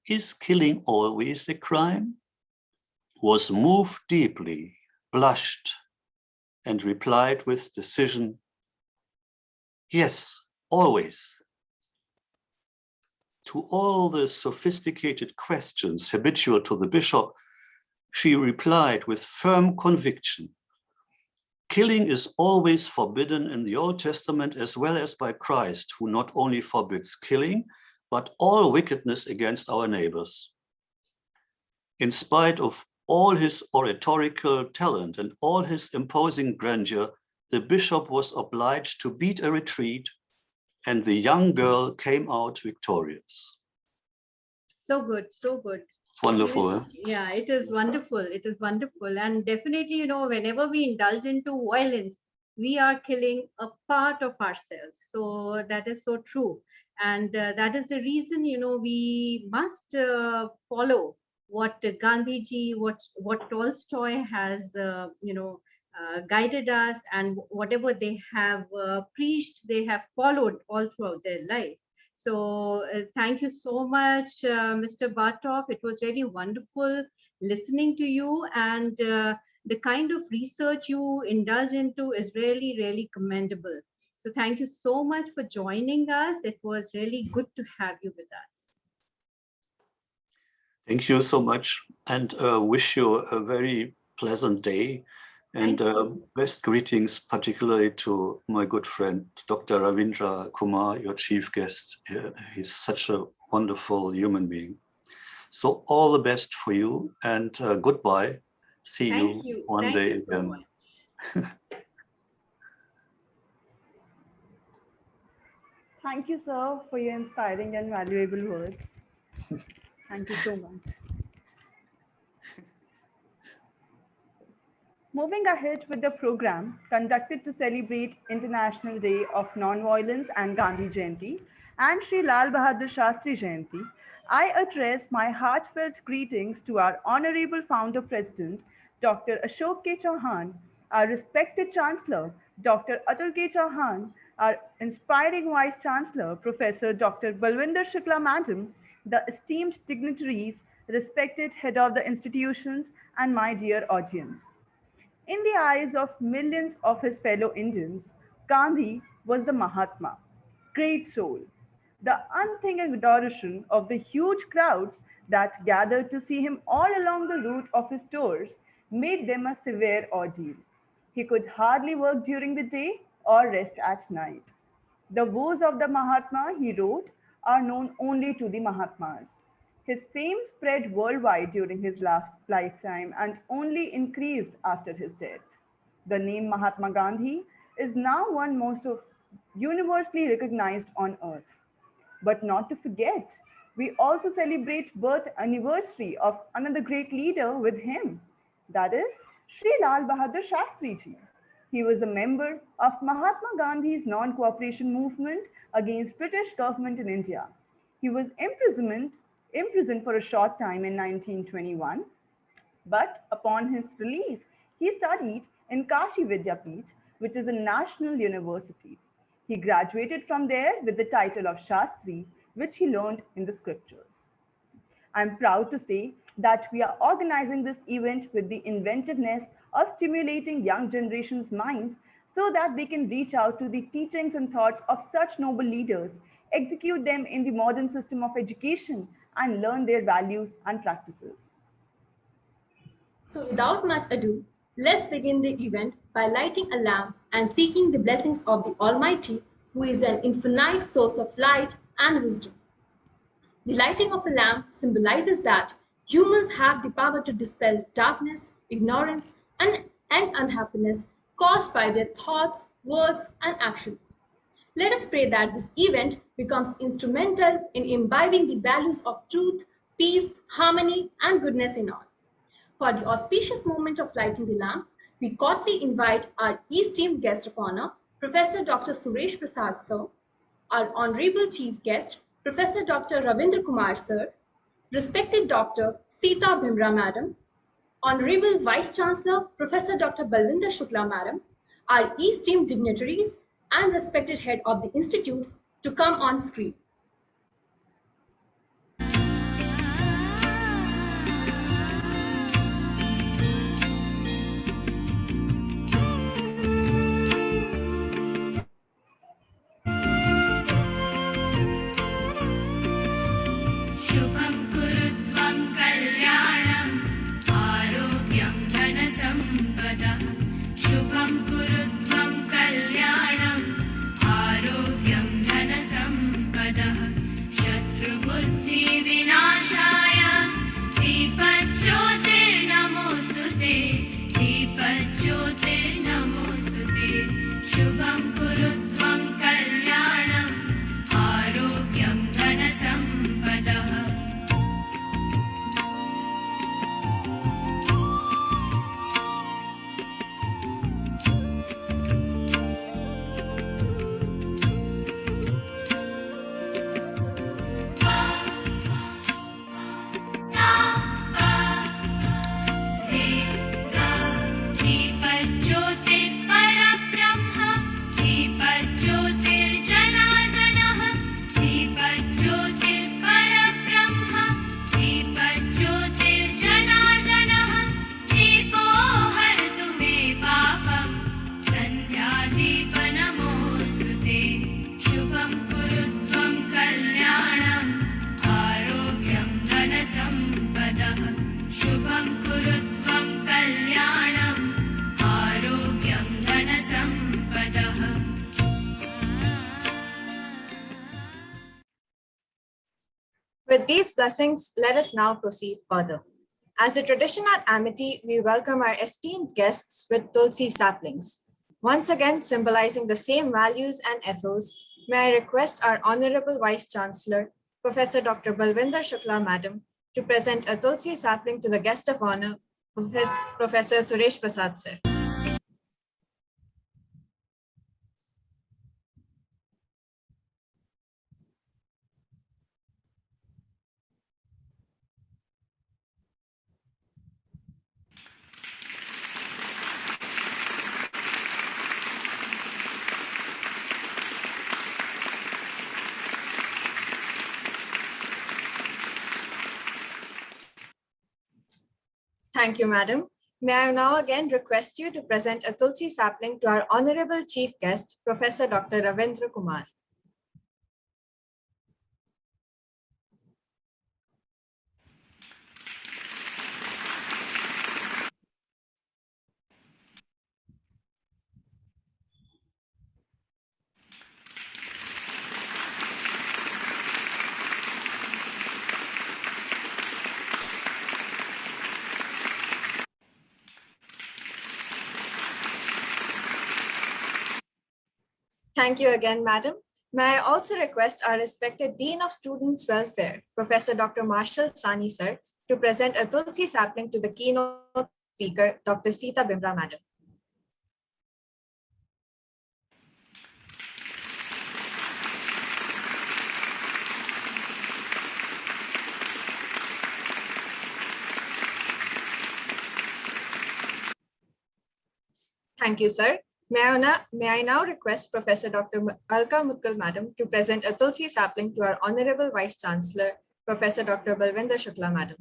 is killing always a crime? Was moved deeply, blushed, and replied with decision, yes, always. To all the sophisticated questions habitual to the bishop, she replied with firm conviction, killing is always forbidden in the Old Testament as well as by Christ, who not only forbids killing, but all wickedness against our neighbors. In spite of all his oratorical talent and all his imposing grandeur, the bishop was obliged to beat a retreat, and the young girl came out victorious. So good, so good. It's wonderful. Huh? Yeah, it is wonderful. It is wonderful. And definitely, whenever we indulge into violence, we are killing a part of ourselves. So that is so true. And that is the reason, we must follow what Gandhiji, what Tolstoy has, guided us, and whatever they have preached, they have followed all throughout their life. So thank you so much, Mr. Bartov. It was really wonderful listening to you, and the kind of research you indulge into is really, really commendable. So thank you so much for joining us. It was really good to have you with us. Thank you so much, and wish you a very pleasant day. And best greetings, particularly to my good friend, Dr. Ravindra Kumar, your chief guest. He's such a wonderful human being. So all the best for you, and goodbye. See you one day again. Thank you, sir, for your inspiring and valuable words. Thank you so much. Moving ahead with the program conducted to celebrate International Day of Non-Violence and Gandhi Jayanti and Sri Lal Bahadur Shastri Jayanti, I address my heartfelt greetings to our Honorable Founder President, Dr. Ashok K. Chauhan, our respected Chancellor, Dr. Atul K. Chauhan, our inspiring Vice Chancellor, Professor Dr. Balwinder Shukla Madam, the esteemed dignitaries, respected head of the institutions, and my dear audience. In the eyes of millions of his fellow Indians, Gandhi was the Mahatma, great soul, the unthinking adoration of the huge crowds that gathered to see him all along the route of his tours made them a severe ordeal. He could hardly work during the day or rest at night. The woes of the Mahatma, he wrote, are known only to the Mahatmas. His fame spread worldwide during his lifetime and only increased after his death. The name Mahatma Gandhi is now one most of universally recognized on earth. But not to forget, we also celebrate birth anniversary of another great leader with him. That is Sri Lal Bahadur Shastri Ji. He was a member of Mahatma Gandhi's non-cooperation movement against British government in India. He was imprisoned for a short time in 1921, but upon his release, he studied in Kashi Vidyapith, which is a national university. He graduated from there with the title of Shastri, which he learned in the scriptures. I'm proud to say that we are organizing this event with the inventiveness of stimulating young generation's minds so that they can reach out to the teachings and thoughts of such noble leaders, execute them in the modern system of education, and learn their values and practices. So without much ado, let's begin the event by lighting a lamp and seeking the blessings of the Almighty, who is an infinite source of light and wisdom. The lighting of a lamp symbolizes that humans have the power to dispel darkness, ignorance, and unhappiness caused by their thoughts, words, and actions. Let us pray that this event becomes instrumental in imbibing the values of truth, peace, harmony, and goodness in all. For the auspicious moment of lighting the lamp, we cordially invite our esteemed guest of honor, Professor Dr. Suresh Prasad Sir, our honorable chief guest, Professor Dr. Ravindra Kumar Sir, respected Dr. Sita Bhimra Madam, Honorable Vice Chancellor, Professor Dr. Balwinder Shukla Madam, our esteemed dignitaries, and respected head of the institutes to come on screen. शुभं कुरु त्वं कल्याणम् आरोग्यं धनसम्पदः सर्वं कुरुत्वं कल्याणम् आरोग्यं धनसम्पदः। With these blessings, let us now proceed further. As a tradition at Amity, we welcome our esteemed guests with Tulsi saplings. Once again, symbolizing the same values and ethos, may I request our Honorable Vice Chancellor, Professor Dr. Balwinder Shukla Madam, to present a Tulsi sapling to the guest of honor, Professor Suresh Prasad sir. Thank you, Madam. May I now again request you to present a Tulsi sapling to our Honorable Chief Guest, Professor Dr. Ravindra Kumar. Thank you again, Madam. May I also request our respected Dean of Students' Welfare, Professor Dr. Marshall Sani sir, to present a Tulsi sapling to the keynote speaker, Dr. Sita Bimra Madam. Thank you, sir. May I now request Professor Dr. Alka Mutkal Madam to present a Tulsi sapling to our Honorable Vice Chancellor, Professor Dr. Balwinder Shukla Madam.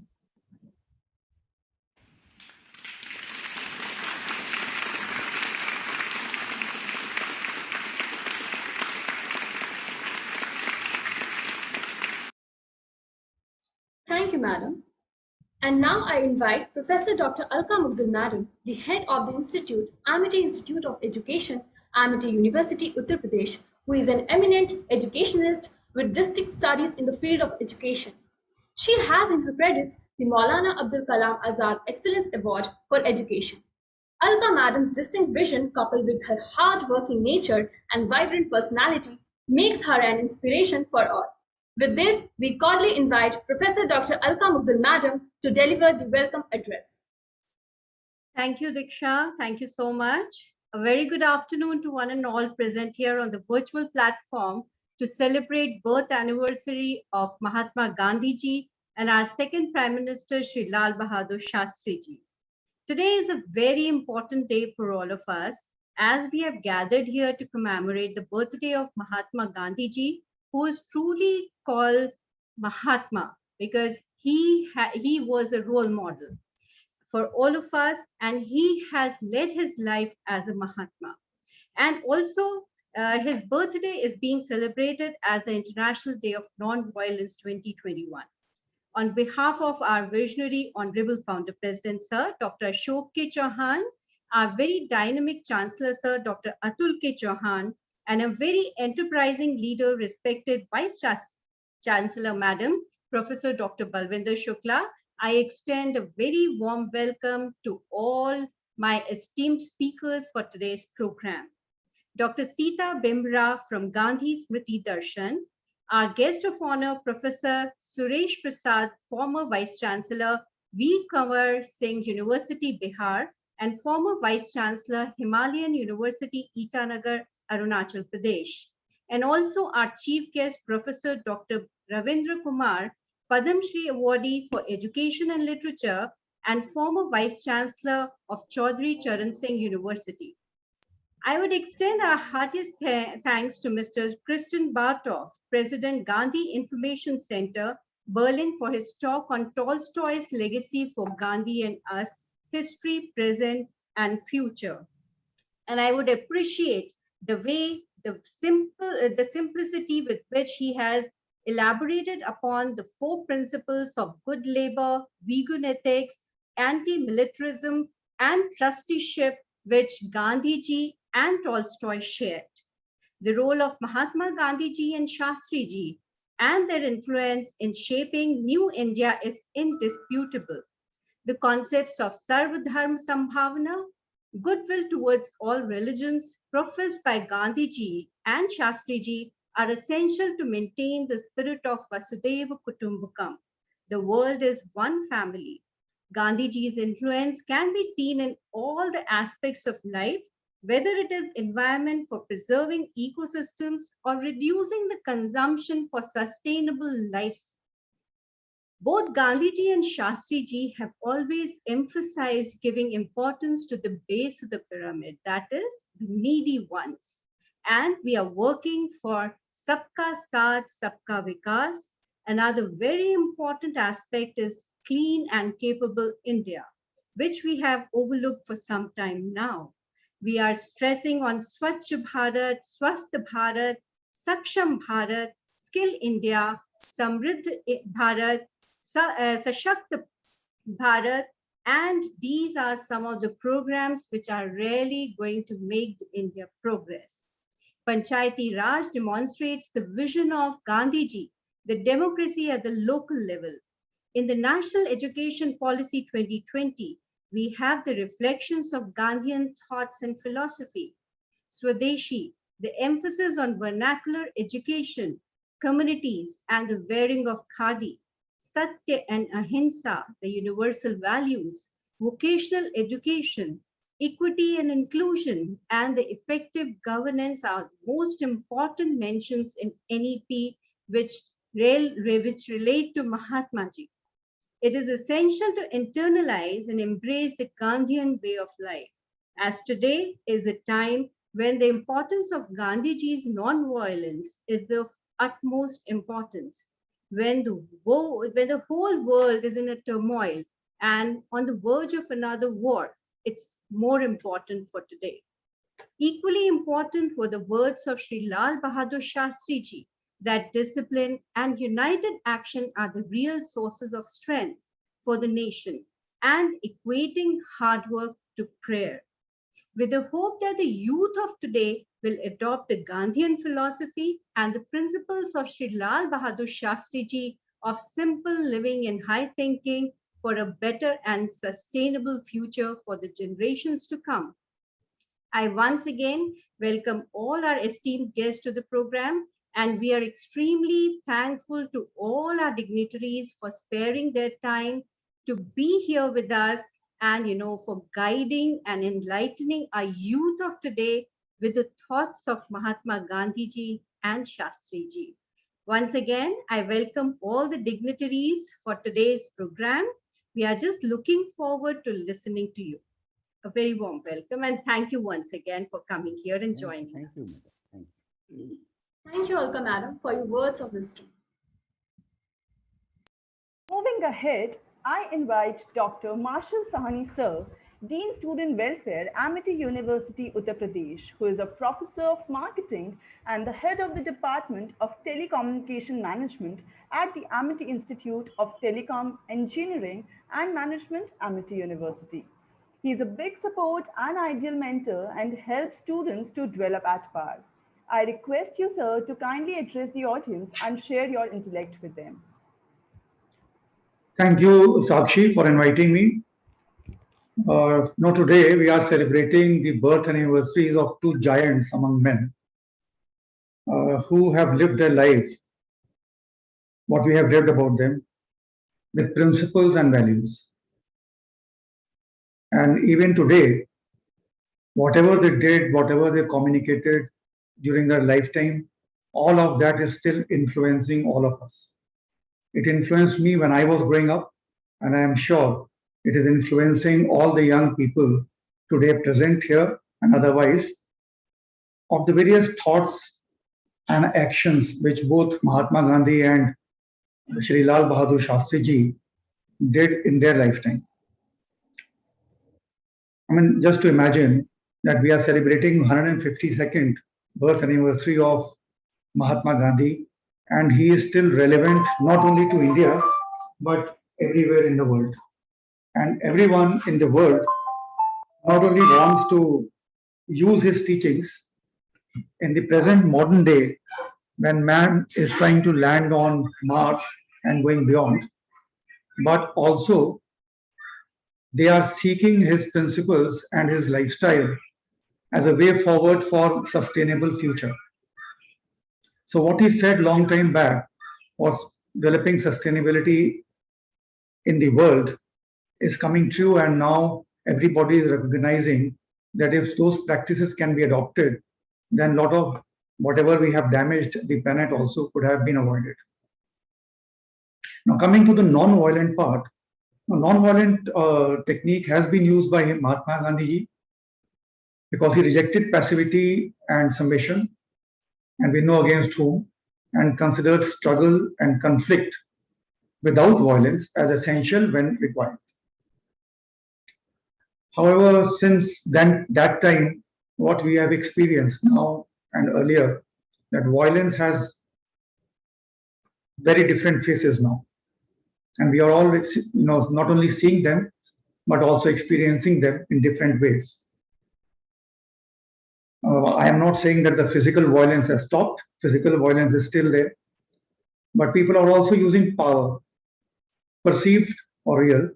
Thank you, Madam. And now I invite Professor Dr. Alka Mughal Madam, the head of the Institute, Amity Institute of Education, Amity University, Uttar Pradesh, who is an eminent educationalist with distinct studies in the field of education. She has in her credits the Maulana Abdul Kalam Azad Excellence Award for Education. Alka Madam's distinct vision, coupled with her hard-working nature and vibrant personality, makes her an inspiration for all. With this, we cordially invite Professor Dr. Alka Mughal Madam to deliver the welcome address. Thank you, Diksha. Thank you so much. A very good afternoon to one and all present here on the virtual platform to celebrate birth anniversary of Mahatma Gandhi ji and our second Prime Minister, Shri Lal Bahadur Shastri ji. Today is a very important day for all of us as we have gathered here to commemorate the birthday of Mahatma Gandhi ji, who is truly called Mahatma because he was a role model for all of us, and he has led his life as a Mahatma. And also, his birthday is being celebrated as the International Day of Non-Violence 2021. On behalf of our visionary Honorable Founder President Sir, Dr. Ashok K. Chauhan, our very dynamic Chancellor Sir, Dr. Atul K. Chauhan, and a very enterprising leader, respected Vice Chancellor Madam, Professor Dr. Balwinder Shukla, I extend a very warm welcome to all my esteemed speakers for today's program. Dr. Sita Bimra from Gandhi Smriti Darshan, our guest of honor, Professor Suresh Prasad, former Vice Chancellor, Veer Kanwar Singh University, Bihar, and former Vice Chancellor, Himalayan University, Itanagar, Arunachal Pradesh. And also our chief guest, Professor Dr. Ravindra Kumar, Padam Shri Awardee for Education and Literature, and former Vice Chancellor of Chaudhry Charan Singh University. I would extend our heartiest thanks to Mr. Christian Bartov, President Gandhi Information Center, Berlin, for his talk on Tolstoy's legacy for Gandhi and us, history, present, and future. And I would appreciate the way, the simplicity with which he has elaborated upon the 4 principles of good labor, vegan ethics, anti-militarism and trusteeship which Gandhiji and Tolstoy shared. The role of Mahatma Gandhiji and Shastriji and their influence in shaping New India is indisputable. The concepts of Sarvadharma Sambhavana, goodwill towards all religions, professed by Gandhiji and Shastriji, are essential to maintain the spirit of Vasudhaiva Kutumbakam. The world is one family. Gandhiji's influence can be seen in all the aspects of life, whether it is environment for preserving ecosystems or reducing the consumption for sustainable lives. Both Gandhiji and Shastriji have always emphasized giving importance to the base of the pyramid, that is, the needy ones. And we are working for Sabka Saath, Sabka Vikas. Another very important aspect is clean and capable India, which we have overlooked for some time now. We are stressing on Swachh Bharat, Swasth Bharat, Saksham Bharat, Skill India, Samriddh Bharat, Sashakt Bharat, and these are some of the programs which are really going to make India progress. Panchayati Raj demonstrates the vision of Gandhiji, the democracy at the local level. In the National Education Policy 2020, we have the reflections of Gandhian thoughts and philosophy. Swadeshi, the emphasis on vernacular education, communities, and the wearing of khadi. Satya and Ahimsa, the universal values, vocational education, equity and inclusion, and the effective governance are most important mentions in NEP which relate to Mahatma Ji. It is essential to internalize and embrace the Gandhian way of life, as today is a time when the importance of Gandhiji's non-violence is the utmost importance. When the whole world is in a turmoil and on the verge of another war, it's more important for today. Equally important were the words of Sri Lal Bahadur Shastri Ji, that discipline and united action are the real sources of strength for the nation, and equating hard work to prayer. With the hope that the youth of today will adopt the Gandhian philosophy and the principles of Sri Lal Bahadur Shastri Ji of simple living and high thinking for a better and sustainable future for the generations to come. I once again welcome all our esteemed guests to the program, and we are extremely thankful to all our dignitaries for sparing their time to be here with us and for guiding and enlightening our youth of today with the thoughts of Mahatma Gandhi Ji and Shastri Ji. Once again, I welcome all the dignitaries for today's program. We are just looking forward to listening to you. A very warm welcome and thank you once again for coming here and joining us. Thank you, Alka Madam, for your words of wisdom. Moving ahead, I invite Dr. Marshall Sahani Sir, Dean Student Welfare, Amity University, Uttar Pradesh, who is a professor of marketing and the head of the Department of Telecommunication Management at the Amity Institute of Telecom Engineering and Management, Amity University. He is a big support and ideal mentor and helps students to develop at par. I request you, sir, to kindly address the audience and share your intellect with them. Thank you, Sakshi, for inviting me. Today we are celebrating the birth anniversaries of two giants among men who have lived their life, what we have read about them, with principles and values. And even today, whatever they did, whatever they communicated during their lifetime, all of that is still influencing all of us. It influenced me when I was growing up, and I am sure it is influencing all the young people today present here and otherwise of the various thoughts and actions which both Mahatma Gandhi and Sri Lal Bahadur Shastri Ji did in their lifetime. I mean, just to imagine that we are celebrating 152nd birth anniversary of Mahatma Gandhi, and he is still relevant not only to India, but everywhere in the world. And everyone in the world not only wants to use his teachings in the present modern day when man is trying to land on Mars and going beyond, but also they are seeking his principles and his lifestyle as a way forward for sustainable future. So what he said long time back was developing sustainability in the world is coming true, and now everybody is recognizing that if those practices can be adopted, then a lot of whatever we have damaged the planet also could have been avoided. Now coming to the non-violent part, non-violent technique has been used by Mahatma Gandhi because he rejected passivity and submission, and we know against whom, and considered struggle and conflict without violence as essential when required. However, since then that time, what we have experienced now and earlier, that violence has very different faces now, and we are all not only seeing them but also experiencing them in different ways. I am not saying that the physical violence has stopped. Physical violence is still there, but people are also using power, perceived or real,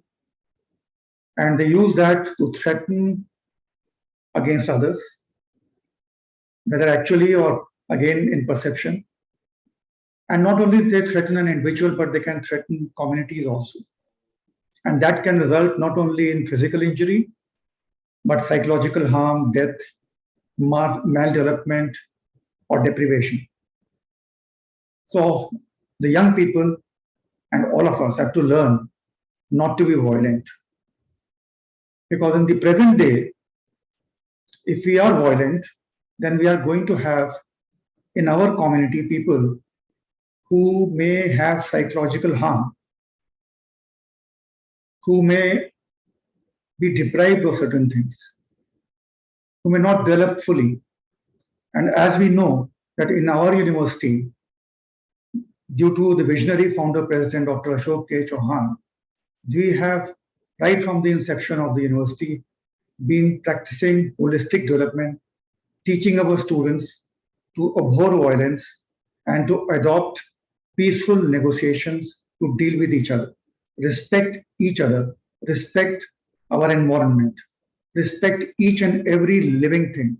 and they use that to threaten against others, whether actually or again in perception. And not only they threaten an individual, but they can threaten communities also. And that can result not only in physical injury, but psychological harm, death, maldevelopment, or deprivation. So the young people and all of us have to learn not to be violent. Because in the present day, if we are violent, then we are going to have in our community people who may have psychological harm, who may be deprived of certain things, who may not develop fully. And as we know that in our university, due to the visionary founder president, Dr. Ashok K. Chauhan, we have, right from the inception of the university, been practicing holistic development, teaching our students to abhor violence and to adopt peaceful negotiations to deal with each other, respect each other, respect our environment, respect each and every living thing,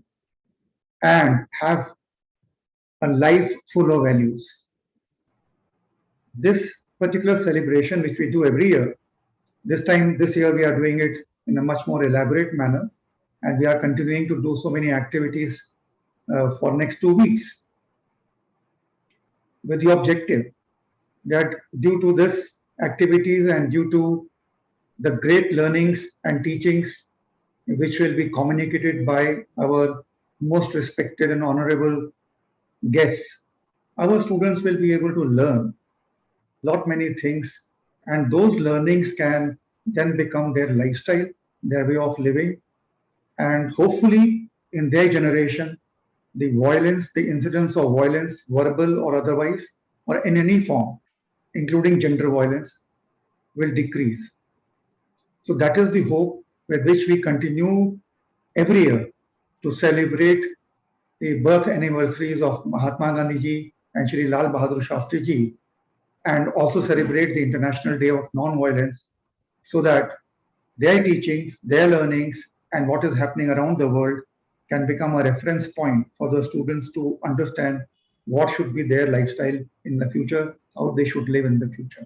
and have a life full of values. This particular celebration, which we do every year, this year we are doing it in a much more elaborate manner, and we are continuing to do so many activities for next 2 weeks with the objective that due to this activities and due to the great learnings and teachings which will be communicated by our most respected and honorable guests, our students will be able to learn lot many things, and those learnings can then become their lifestyle, their way of living, and hopefully in their generation, the violence, the incidence of violence, verbal or otherwise, or in any form, including gender violence, will decrease. So that is the hope with which we continue every year to celebrate the birth anniversaries of Mahatma Gandhi ji and Shri Lal Bahadur Shastri ji, and also celebrate the International Day of Non-Violence, so that their teachings, their learnings, and what is happening around the world can become a reference point for the students to understand what should be their lifestyle in the future, how they should live in the future.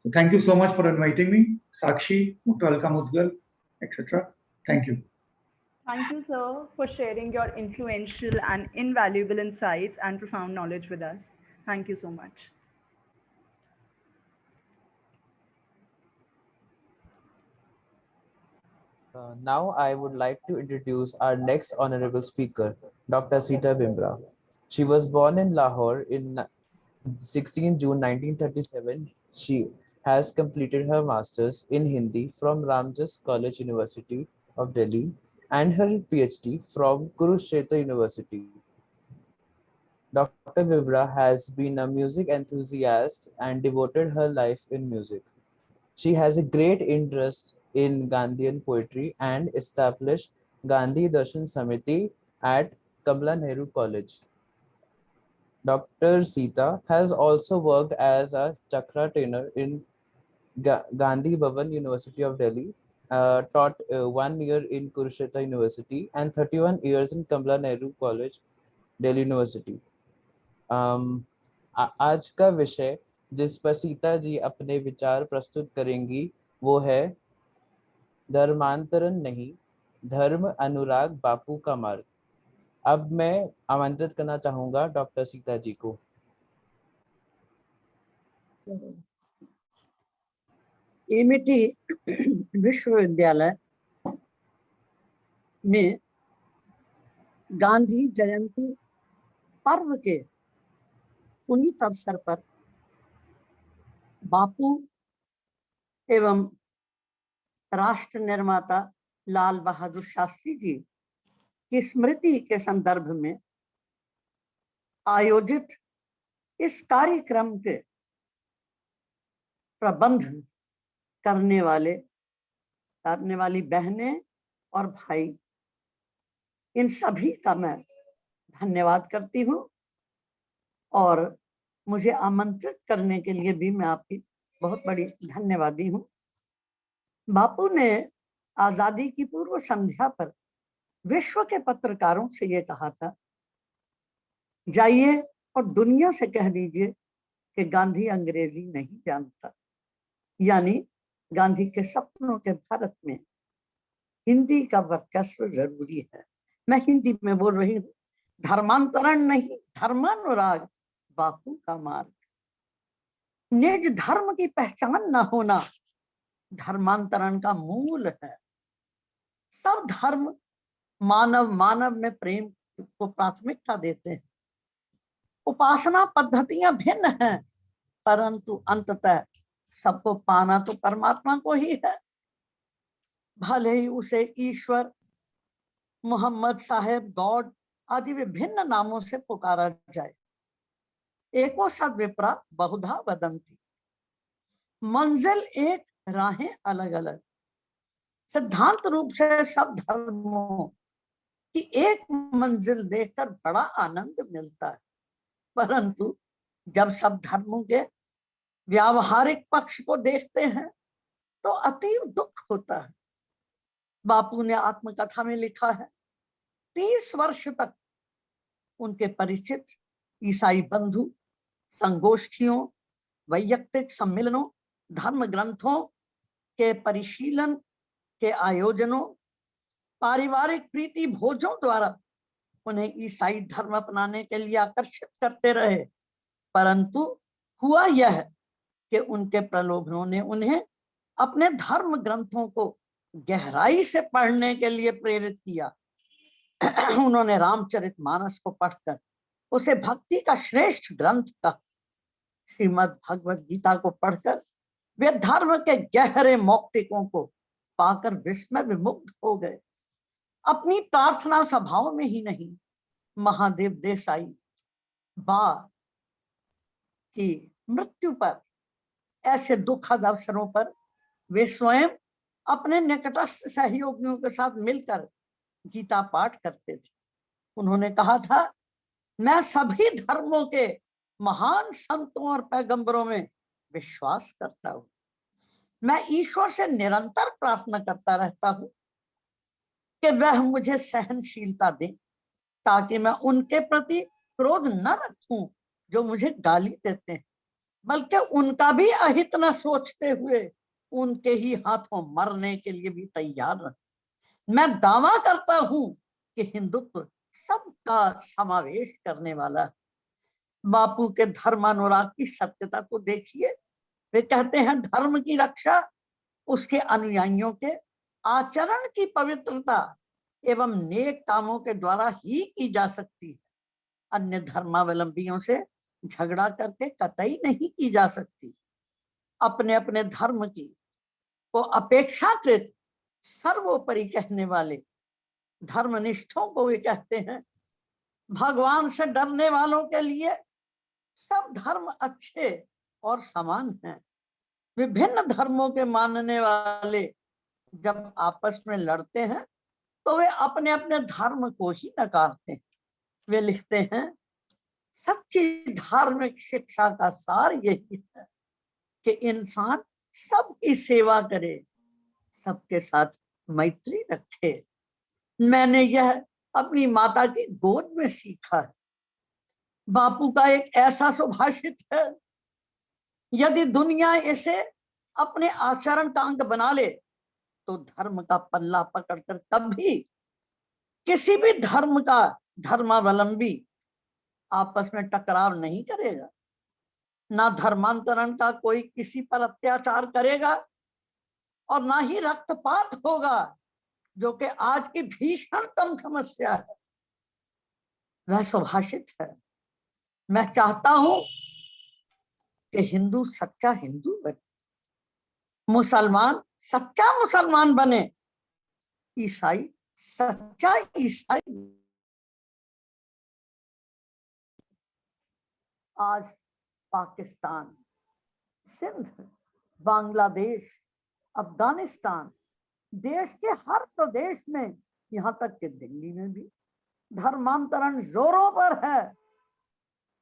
So thank you so much for inviting me, Sakshi, Dr. Alka Mudgal, etc. Thank you. Thank you, sir, for sharing your influential and invaluable insights and profound knowledge with us. Thank you so much. Now I would like to introduce our next honorable speaker, Dr. Sita Bimra. She was born in Lahore in 16 June 1937. She has completed her masters in Hindi from Ramjas College University of Delhi and her PhD from Kurukshetra University. Dr. Bimra has been a music enthusiast and devoted her life in music. She has a great interest in Gandhian poetry and established Gandhi Darshan Samiti at Kamala Nehru College. Dr. Sita has also worked as a chakra trainer in Gandhi Bhavan University of Delhi, taught 1 year in Kurukshetra University and 31 years in Kamala Nehru College, Delhi University. आज का विषय जिस पर सीता जी अपने विचार प्रस्तुत करेंगी वो है धर्मांतरण नहीं, धर्म अनुराग बापू का मार्ग। अब मैं आमंत्रित करना चाहूंगा डॉक्टर सीता जी को। एमिटी विश्वविद्यालय में गांधी जयंती पर्व के पुनीत अवसर पर बापू एवं राष्ट्र निर्माता लाल बहादुर शास्त्री जी की स्मृति के संदर्भ में आयोजित इस कार्यक्रम के प्रबंध करने वाली बहनें और भाई, इन सभी का मैं धन्यवाद करती हूँ और मुझे आमंत्रित करने के लिए भी मैं आपकी बहुत बड़ी धन्यवादी हूँ। बापू ने आजादी की पूर्व संध्या पर विश्व के पत्रकारों से ये कहा था, जाइए और दुनिया से कह दीजिए कि गांधी अंग्रेजी नहीं जानता। यानी गांधी के सपनों के भारत में हिंदी का वर्चस्व जरूरी है। मैं हिंदी में बोल रही हूँ। धर्मांतरण नहीं, धर्मानुराग बापू का मार्ग। निज धर्म की पहचान न होना धर्मांतरण का मूल है। सब धर्म मानव में प्रेम को प्राथमिकता देते हैं। उपासना पद्धतियां भिन्न हैं, परंतु अंततः सबको पाना तो परमात्मा को ही है। भले ही उसे ईश्वर, मोहम्मद साहेब, गॉड आदि विभिन्न नामों से पुकारा जाए। एको सद विप्रा बहुधा वदंती। मंजिल एक, राहें अलग अलग। सिद्धांत रूप से सब धर्मों की एक मंजिल देखकर बड़ा आनंद मिलता है, परंतु जब सब धर्मों के व्यावहारिक पक्ष को देखते हैं तो अतीव दुख होता है। बापू ने आत्मकथा में लिखा है, 30 वर्ष तक उनके परिचित ईसाई बंधु संगोष्ठियों, वैयक्तिक सम्मेलनों, धर्म ग्रंथों के परिशीलन के आयोजनों, पारिवारिक प्रीति भोजों द्वारा उन्हें ईसाई धर्म अपनाने के लिए आकर्षित करते रहे, परंतु हुआ यह कि उनके प्रलोभनों ने उन्हें अपने धर्म ग्रंथों को गहराई से पढ़ने के लिए प्रेरित किया। उन्होंने रामचरितमानस को पढ़कर उसे भक्ति का श्रेष्ठ ग्रंथ कहा। श्रीमद् भगवद गीता को पढ़कर वे धर्म के गहरे मौक्तिकों को पाकर विस्मय विमुग्ध हो गए। अपनी प्रार्थना सभाओं में ही नहीं, महादेव देसाई बा की मृत्यु पर, ऐसे दुखद अवसरों पर वे स्वयं अपने निकटस्थ सहयोगियों के साथ मिलकर गीता पाठ करते थे। उन्होंने कहा था, मैं सभी धर्मों के महान संतों और पैगंबरों में विश्वास करता हूँ। मैं ईश्वर से निरंतर प्रार्थना करता रहता हूँ कि वह मुझे सहनशीलता दे, ताकि मैं उनके प्रति क्रोध न रखूं जो मुझे गाली देते हैं, बल्कि उनका भी अहित न सोचते हुए उनके ही हाथों मरने के लिए भी तैयार रहूं। मैं दावा करता हूं कि हिंदुत्व सबका समावेश करने वाला है। बापू के धर्मानुराग की सत्यता को देखिए। वे कहते हैं, धर्म की रक्षा उसके अनुयायियों के आचरण की पवित्रता एवं नेक कामों के द्वारा ही की जा सकती है। अन्य धर्मावलंबियों से झगड़ा करके कतई नहीं की जा सकती। अपने अपने धर्म की को अपेक्षाकृत सर्वोपरि कहने वाले धर्मनिष्ठों को वे कहते हैं, भगवान से डरने वालों के लिए सब धर्म अच्छे और समान हैं। विभिन्न धर्मों के मानने वाले जब आपस में लड़ते हैं तो वे अपने अपने धर्म को ही नकारते हैं। वे लिखते हैं, सच्ची धार्मिक शिक्षा का सार यही है कि इंसान सबकी सेवा करे, सबके साथ मैत्री रखे। मैंने यह अपनी माता की गोद में सीखा है। बापू का एक ऐसा सुभाषित है, यदि दुनिया इसे अपने आचरण का अंग बना ले तो धर्म का पल्ला पकड़कर कभी किसी भी धर्म का धर्मावलंबी आपस में टकराव नहीं करेगा, ना धर्मांतरण का कोई किसी पर अत्याचार करेगा और ना ही रक्तपात होगा, जो कि आज की भीषणतम समस्या है। वह सुभाषित है। मैं चाहता हूं कि हिंदू सच्चा हिंदू बने, मुसलमान सच्चा मुसलमान बने, ईसाई सच्चा ईसाई। आज पाकिस्तान, सिंध, बांग्लादेश, अफगानिस्तान, देश के हर प्रदेश में, यहाँ तक कि दिल्ली में भी धर्मांतरण जोरों पर है।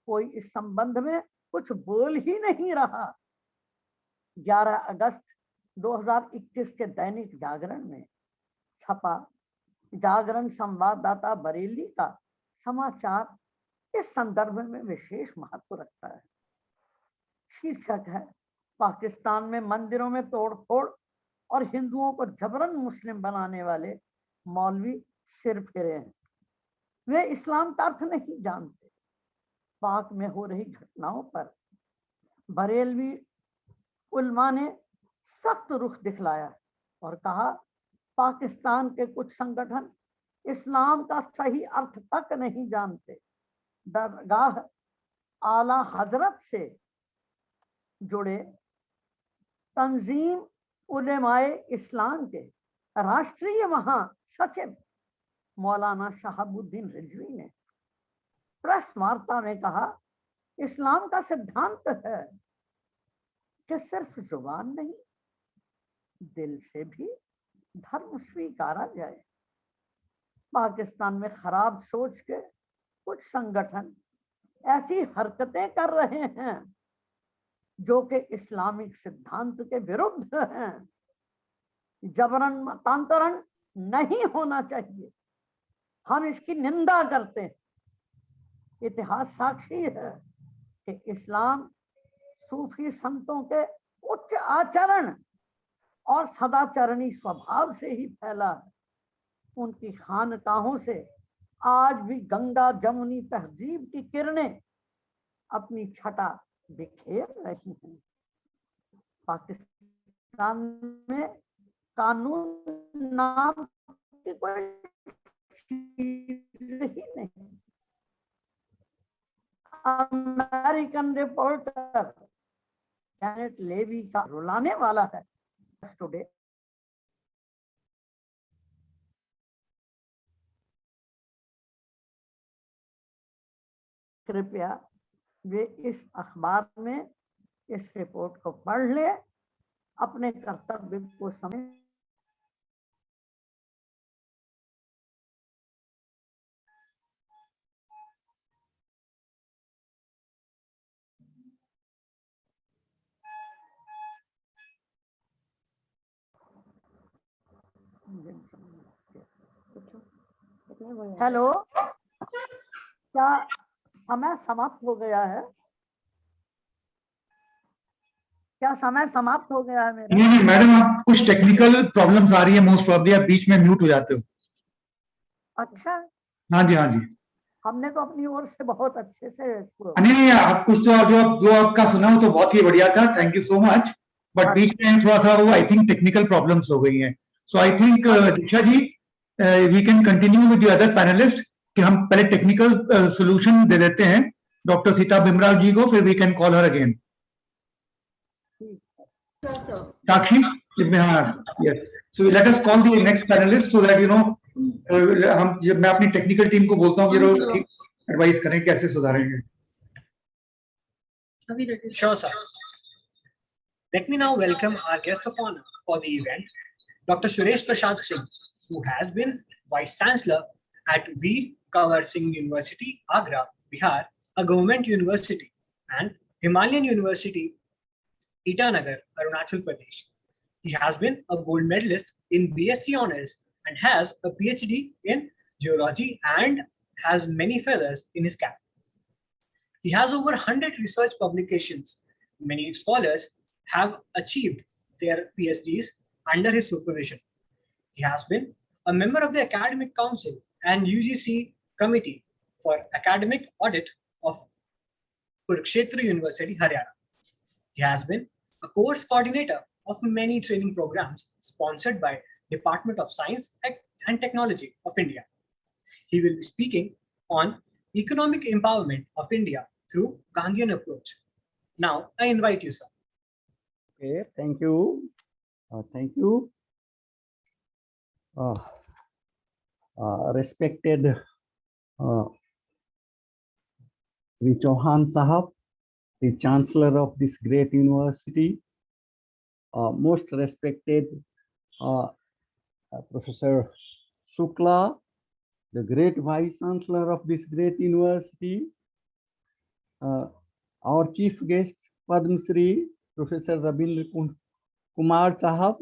कोई इस संबंध में कुछ बोल ही नहीं रहा। 11 अगस्त 2021 के दैनिक जागरण में छपा जागरण संवाददाता बरेली का समाचार इस संदर्भ में विशेष महत्व रखता है। शीर्षक है, पाकिस्तान में मंदिरों में तोड़फोड़ और हिंदुओं को जबरन मुस्लिम बनाने वाले मौलवी सिर फिरे हैं। वे इस्लाम का अर्थ नहीं जानते। पाक में हो रही घटनाओं पर बरेलवी उलमा ने सख्त रुख दिखलाया और कहा, पाकिस्तान के कुछ संगठन इस्लाम का सही अर्थ तक नहीं जानते। दरगाह आला हजरत से जुड़े तंजीम उलेमाए इस्लाम के राष्ट्रीय महासचिव मौलाना शहाबुद्दीन रिजवी ने प्रेस वार्ता में कहा, इस्लाम का सिद्धांत है कि सिर्फ जुबान नहीं, दिल से भी धर्म स्वीकारा जाए। पाकिस्तान में खराब सोच के कुछ संगठन ऐसी हरकतें कर रहे हैं जो कि इस्लामिक सिद्धांत के विरुद्ध हैं। जबरन मतांतरण नहीं होना चाहिए। हम इसकी निंदा करते हैं। इतिहास साक्षी है कि इस्लाम सूफी संतों के उच्च आचरण और सदाचरणी स्वभाव से ही फैला है। उनकी खानकाहों से आज भी गंगा जमुनी तहजीब की किरणें अपनी छटा बिखेर रही हैं। पाकिस्तान में कानून नाम की कोई चीज ही नहीं। अमेरिकन रिपोर्टर जैनेट लेवी का रुलाने वाला है टुडे। कृपया वे इस अखबार में इस रिपोर्ट को पढ़ ले, अपने कर्तव्य को समझ। हेलो, क्या समय समाप्त हो गया है? क्या समय समाप्त हो गया है मेरा? नहीं नहीं मैडम, आप कुछ टेक्निकल प्रॉब्लम्स आ रही है, मोस्ट प्रॉब्ली आप बीच में म्यूट हो जाते हो। अच्छा, हाँ जी, हाँ जी। हमने तो अपनी ओर से बहुत अच्छे से इसको। नहीं नहीं, आप कुछ तो जो आपका सुना हो तो बहुत ही बढ़िया था, thank you so much. But बीच में थोड़ा सा वो आई थिंक टेक्निकल प्रॉब्लम्स हो गई हैं। So I think Diksha ji, we can continue with the other panelist, कि हम पहले टेक्निकल सोल्यूशन दे देते हैं डॉक्टर सीता बिमरा जी को, फिर we can call her again. Sakshi, हाँ, yes. So let us call the next panelist so that you know, हम जब मैं अपनी टेक्निकल टीम को बोलता हूँ जरूर ठीक एडवाइस करें कैसे सुधारेंगे। Sure, sir. Let me now welcome our guest of honor for the event, Dr. Suresh Prasad Singh, who has been Vice Chancellor at Veer Kanwar Singh University, Agra, Bihar, a government university, and Himalayan University, Itanagar, Arunachal Pradesh. He has been a gold medalist in BSc Honours and has a PhD in geology and has many feathers in his cap. He has over 100 research publications. Many scholars have achieved their PhDs under his supervision. He has been a member of the Academic Council and UGC Committee for Academic Audit of Kurukshetra University, Haryana. He has been a course coordinator of many training programs sponsored by Department of Science and Technology of India. He will be speaking on economic empowerment of India through Gandhian approach. Now, I invite you, sir. Okay, thank you. Thank you. Respected Sri Chauhan Sahab, the Chancellor of this great university, most respected Professor Shukla, the great Vice Chancellor of this great university, our chief guest, Padma Shri, Professor Rabindra Kumar Sahab,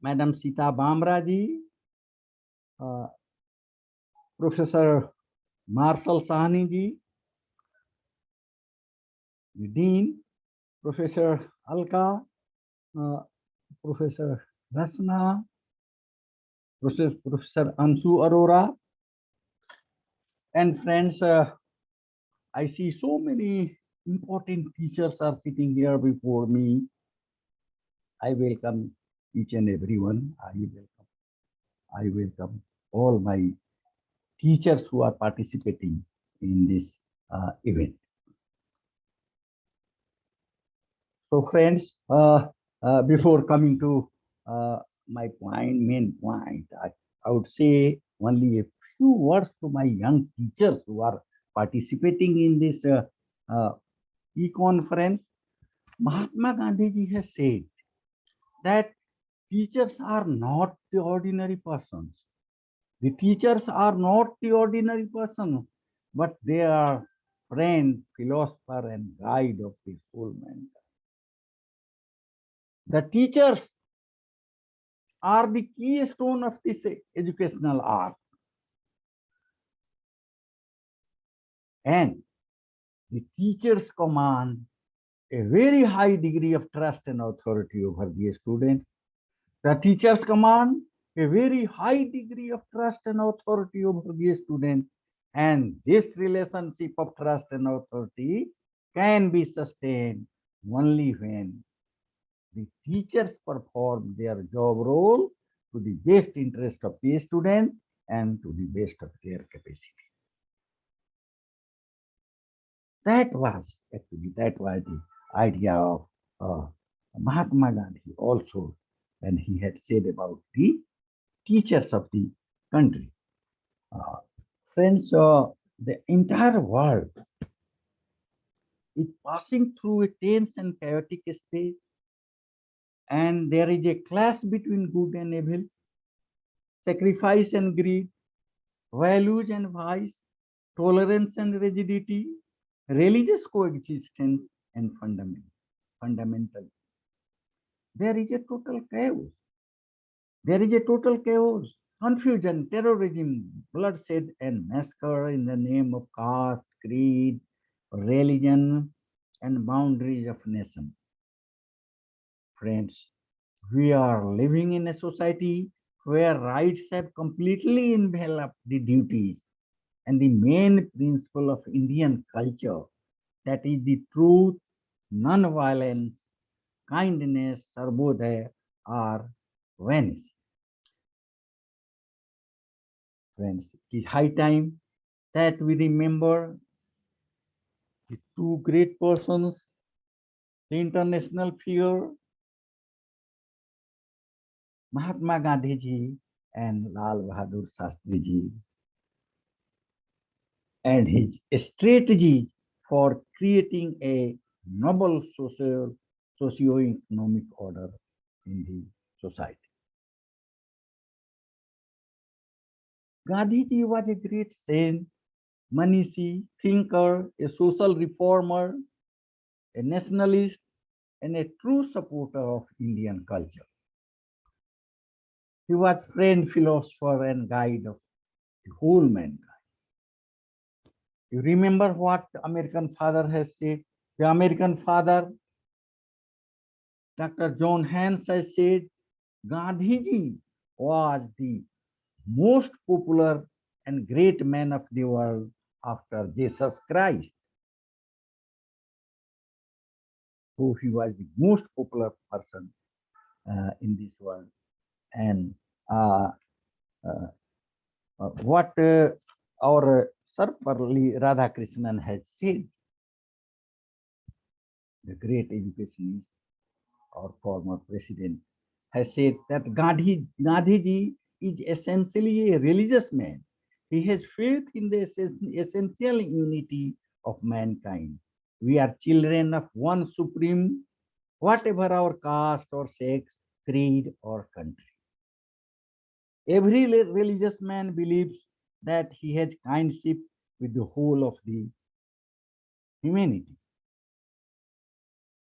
Madam Sita Bamra ji, Professor Marshall Sahni ji, the Dean, Professor Alka, Professor Rasna, Professor Ansu Arora, and friends, I see so many important teachers are sitting here before me. I welcome each and everyone. I welcome all my teachers who are participating in this event. So friends, before coming to my main point, I would say only a few words to my young teachers who are participating in this e-conference. Mahatma Gandhi ji has said that teachers are not the ordinary persons. The teachers are not the ordinary persons, but they are friend, philosopher, and guide of the whole mankind. The teachers are the keystone of this educational art. And the teachers command a very high degree of trust and authority over the student. The teachers command a very high degree of trust and authority over the student. And this relationship of trust and authority can be sustained only when the teachers perform their job role to the best interest of the student and to the best of their capacity. That was the idea of Mahatma Gandhi also, when he had said about the teachers of the country. Friends, the entire world is passing through a tense and chaotic state, and there is a clash between good and evil, sacrifice and greed, values and vice, tolerance and rigidity, religious coexistence, and fundamental. There is a total chaos. There is a total chaos, confusion, terrorism, bloodshed, and massacre in the name of caste, creed, religion, and boundaries of nation. Friends, we are living in a society where rights have completely enveloped the duties and the main principle of Indian culture, that is the truth, non-violence, kindness, sarvodaya, are vanished. Friends, it is high time that we remember the two great persons, the international figure, Mahatma Gandhi ji and Lal Bahadur Shastri ji, and his strategy for creating a noble socio-economic order in the society. Gandhi ji was a great saint, Manishi, thinker, a social reformer, a nationalist, and a true supporter of Indian culture. He was friend, philosopher, and guide of the whole mankind. You remember what the American father has said? The American father, Dr. John Hans, has said, Gandhiji was the most popular and great man of the world after Jesus Christ. So he was the most popular person in this world. And what our Sarpalli Radhakrishnan has said, the great educationist, our former president, has said that Gandhiji is essentially a religious man. He has faith in the essential unity of mankind. We are children of one supreme, whatever our caste or sex, creed or country. Every religious man believes that he has kindship with the whole of the humanity.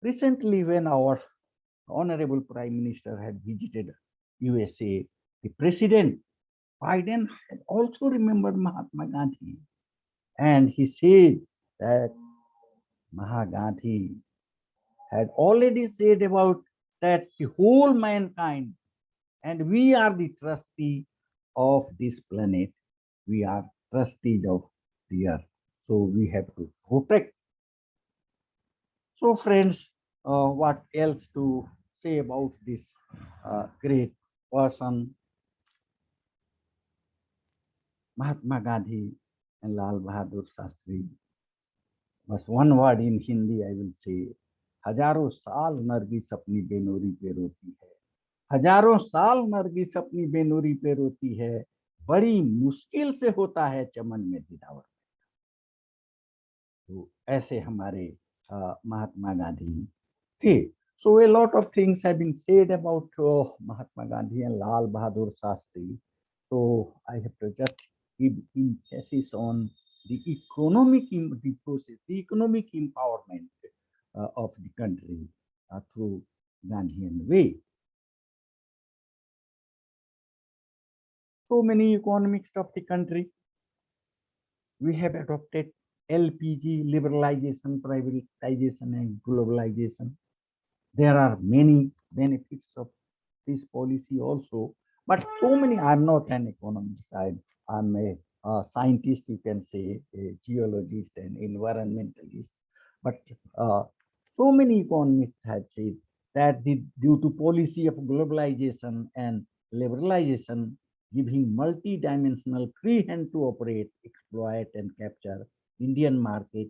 Recently, when our Honorable Prime Minister had visited USA, the President Biden had also remembered Mahatma Gandhi. And he said that Mahatma Gandhi had already said about that the whole mankind, and we are the trustee of this planet. We are trustees of the earth. So we have to protect. So friends, what else to say about this great person, Mahatma Gandhi and Lal Bahadur Shastri? बस one word in Hindi I will say, हजारों साल नरगिस अपनी बेनोरी पे रोती है, हजारों साल नरगिस अपनी बेनोरी पे रोती है, बड़ी मुश्किल से होता है चमन में दिलावर. तो ऐसे हमारे महात्मा गांधी थे. So a lot of things have been said about Mahatma Gandhi and Lal Bahadur Shastri. So I have to just give emphasis on the economic the economic empowerment of the country through Gandhian way. So many economics of the country. We have adopted LPG, liberalization, privatization, and globalization. There are many benefits of this policy also, but so many. I'm not an economist. I'm a scientist, you can say, a geologist and environmentalist. But so many economists have said that due to policy of globalization and liberalization, giving multi-dimensional free hand to operate, exploit, and capture Indian market,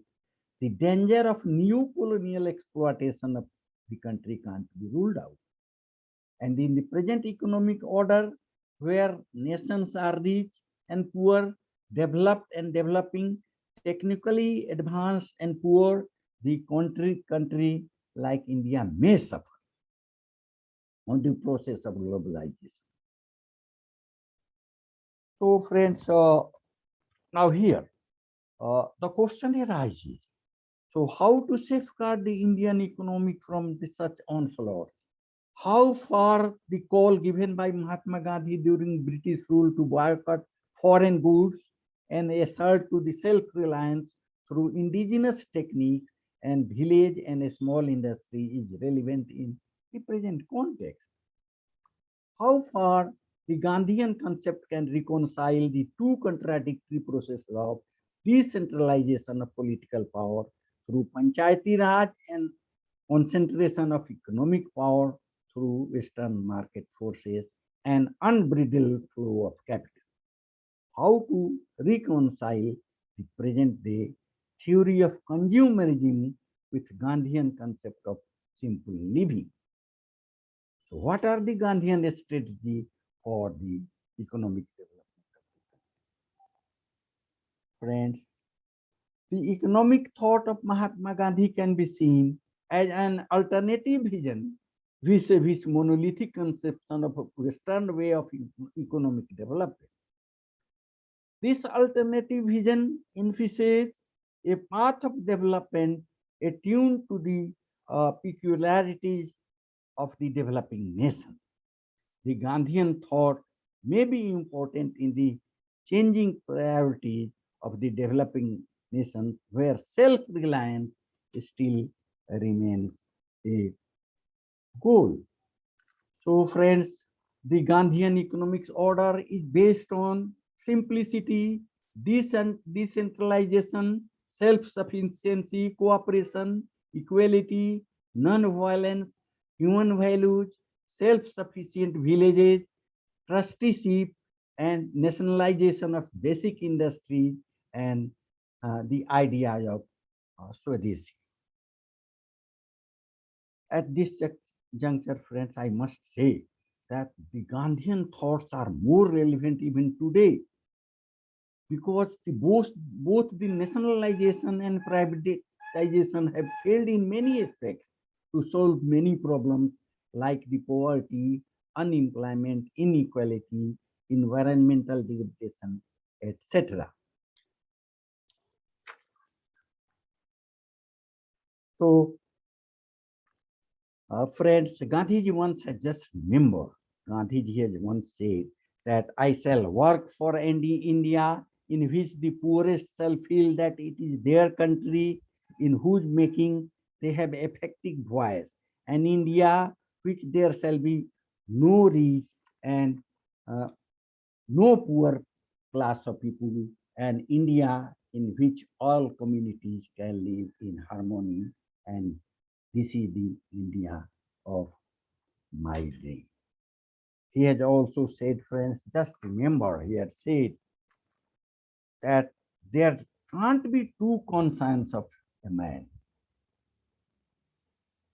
the danger of new colonial exploitation of the country can't be ruled out. And in the present economic order, where nations are rich and poor, developed and developing, technically advanced and poor, the country like India may suffer on the process of globalization. So friends, now here, the question arises. So how to safeguard the Indian economy from such onslaught? How far the call given by Mahatma Gandhi during British rule to boycott foreign goods and assert to the self-reliance through indigenous techniques and village and a small industry is relevant in the present context? How far the Gandhian concept can reconcile the two contradictory processes of decentralization of political power through Panchayati Raj and concentration of economic power through Western market forces and unbridled flow of capital? How to reconcile the present day theory of consumerism with Gandhian concept of simple living? So what are the Gandhian strategy for the economic development of the country? Friends, the economic thought of Mahatma Gandhi can be seen as an alternative vision vis-a-vis monolithic conception of a Western way of economic development. This alternative vision envisages a path of development attuned to the peculiarities of the developing nation. The Gandhian thought may be important in the changing priorities of the developing nation, where self-reliance still remains a goal. So, friends, the Gandhian economics order is based on simplicity, decentralization, self-sufficiency, cooperation, equality, non-violence, human values, self-sufficient villages, trusteeship, and nationalization of basic industry, and the idea of Swadeshi. At this juncture, friends, I must say that the Gandhian thoughts are more relevant even today, because both the nationalization and privatization have failed in many aspects to solve many problems like the poverty, unemployment, inequality, environmental degradation, etc. So, friends, Gandhiji once had just remember, Gandhiji has once said that I shall work for India in which the poorest shall feel that it is their country, in whose making they have effective voice, and India which there shall be no rich and no poor class of people, and India in which all communities can live in harmony, and this is the India of my dream. He had also said, friends, just remember, he had said that there can't be two consciences of a man,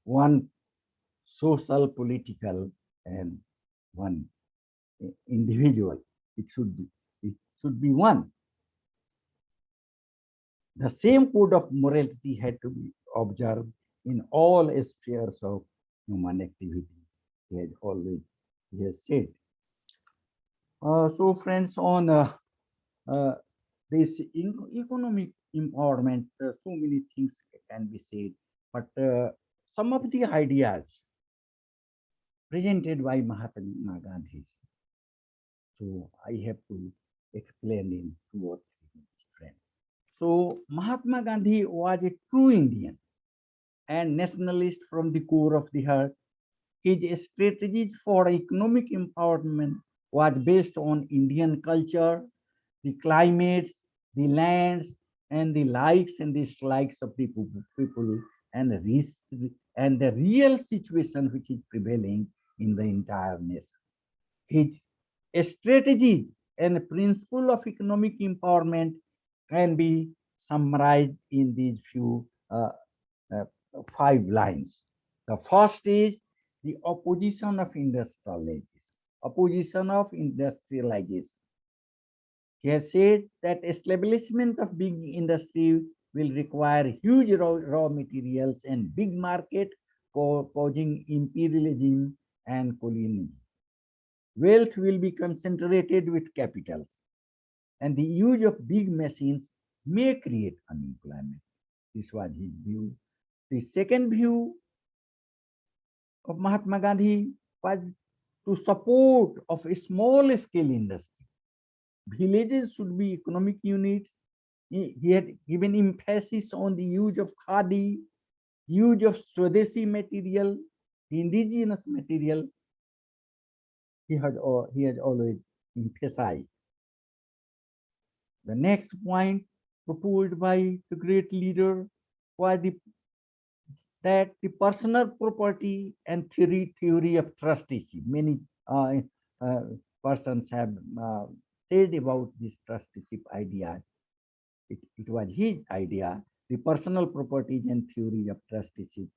one social, political, and one individual. It should be one. The same code of morality had to be observed in all spheres of human activity. He has said. So, friends, on this economic empowerment, so many things can be said, but some of the ideas presented by Mahatma Gandhi, so I have to explain in 2 or 3 minutes, friends. So, Mahatma Gandhi was a true Indian and nationalist from the core of the heart. His strategies for economic empowerment was based on Indian culture, the climates, the lands, and the likes and dislikes of the people, and the real situation which is prevailing in the entire nation. His strategy and principle of economic empowerment can be summarized in these few 5 lines. The first is the opposition of industrialization. Opposition of industrialization. He has said that establishment of big industry will require huge raw materials and big market, causing imperialism and colonialism. Wealth will be concentrated with capital, and the use of big machines may create unemployment. This was his view. The second view of Mahatma Gandhi was to support of a small scale industry. Villages should be economic units. He had given emphasis on the use of khadi, use of Swadeshi material, indigenous material. He had always emphasized. The next point proposed by the great leader was that the personal property and theory of trusteeship. Many persons have said about this trusteeship idea. It was his idea, the personal properties and theory of trusteeship,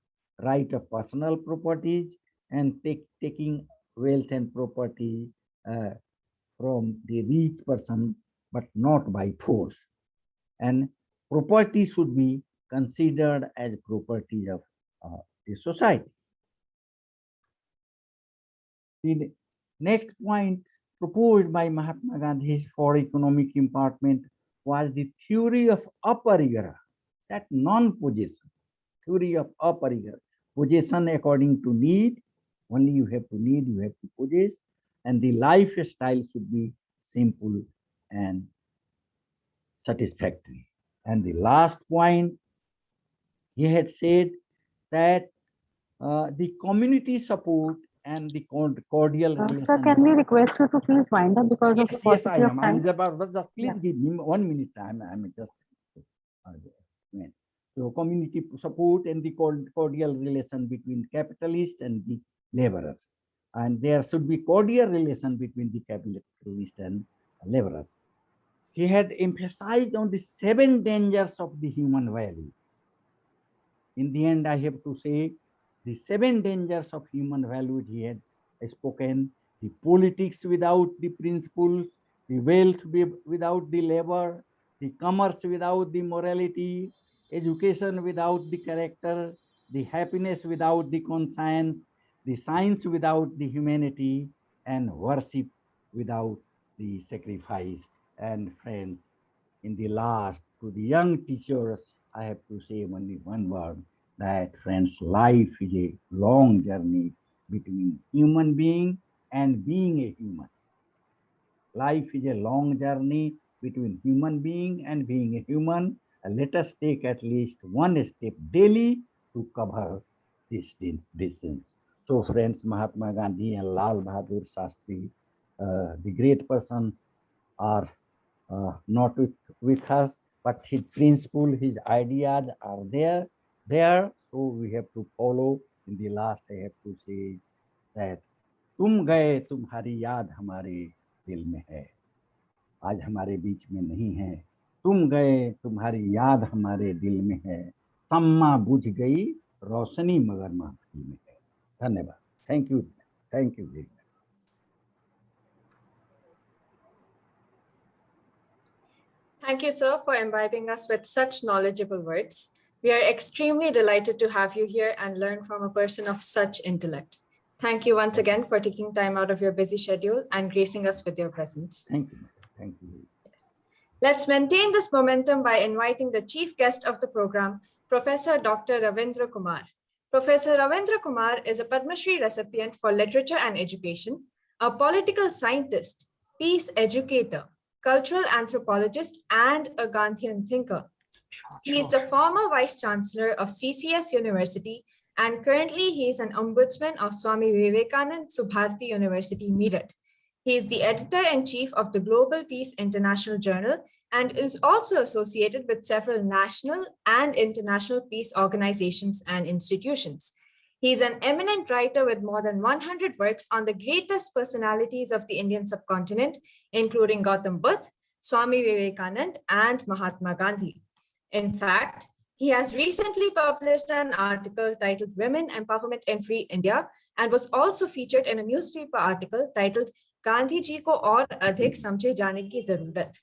right of personal properties and taking wealth and property from the rich person, but not by force. And property should be considered as property of the society. The next point proposed by Mahatma Gandhi for economic empowerment was the theory of upper era, that non-possession, theory of upper era, possession according to need, only you have to need, you have to possess, and the lifestyle should be simple and satisfactory. And the last point, he had said that the community support and the cordial Sir, relation. can we request you to please wind up because of the Yes, yes, I paucity of am. I'm time? just please give me 1 minute time. I'm just. So community support and the cordial relation between capitalists and the laborers, and there should be cordial relation between the capitalist and laborers. He had emphasized on the 7 dangers of the human value. In the end, I have to say the 7 dangers of human values he had spoken: the politics without the principles, the wealth without the labor, the commerce without the morality, education without the character, the happiness without the conscience, the science without the humanity, and worship without the sacrifice. And friends, in the last, to the young teachers, I have to say only one word, that friends, life is a long journey between human being and being a human. Life is a long journey between human being and being a human. And let us take at least 1 step daily to cover this distance. So friends, Mahatma Gandhi and Lal Bahadur Shastri, the great persons, are not with us, but his principle, his ideas are there. So we have to follow. In the last, I have to say that तुम गए तुम्हारी याद हमारे दिल में है, आज हमारे बीच में नहीं है. तुम गए तुम्हारी याद हमारे दिल में है, शम्मा बुझ गई रोशनी मगर महफिल में है. धन्यवाद. Thank you very much. Thank you, sir, for imbibing us with such knowledgeable words. We are extremely delighted to have you here and learn from a person of such intellect. Thank you once again for taking time out of your busy schedule and gracing us with your presence. Thank you. Thank you. Yes. Let's maintain this momentum by inviting the chief guest of the program, Professor Dr. Ravindra Kumar. Professor Ravindra Kumar is a Padma Shri recipient for literature and education, a political scientist, peace educator, cultural anthropologist, and a Gandhian thinker. He is the former Vice Chancellor of CCS University, and currently he is an ombudsman of Swami Vivekanand Subharti University, Meerut. He is the editor-in-chief of the Global Peace International Journal and is also associated with several national and international peace organizations and institutions. He is an eminent writer with more than 100 works on the greatest personalities of the Indian subcontinent, including Gautam Buddha, Swami Vivekanand, and Mahatma Gandhi. In fact, he has recently published an article titled Women Empowerment in Free India and was also featured in a newspaper article titled Gandhi Ji ko aur adhik samjhe jane ki zarurat.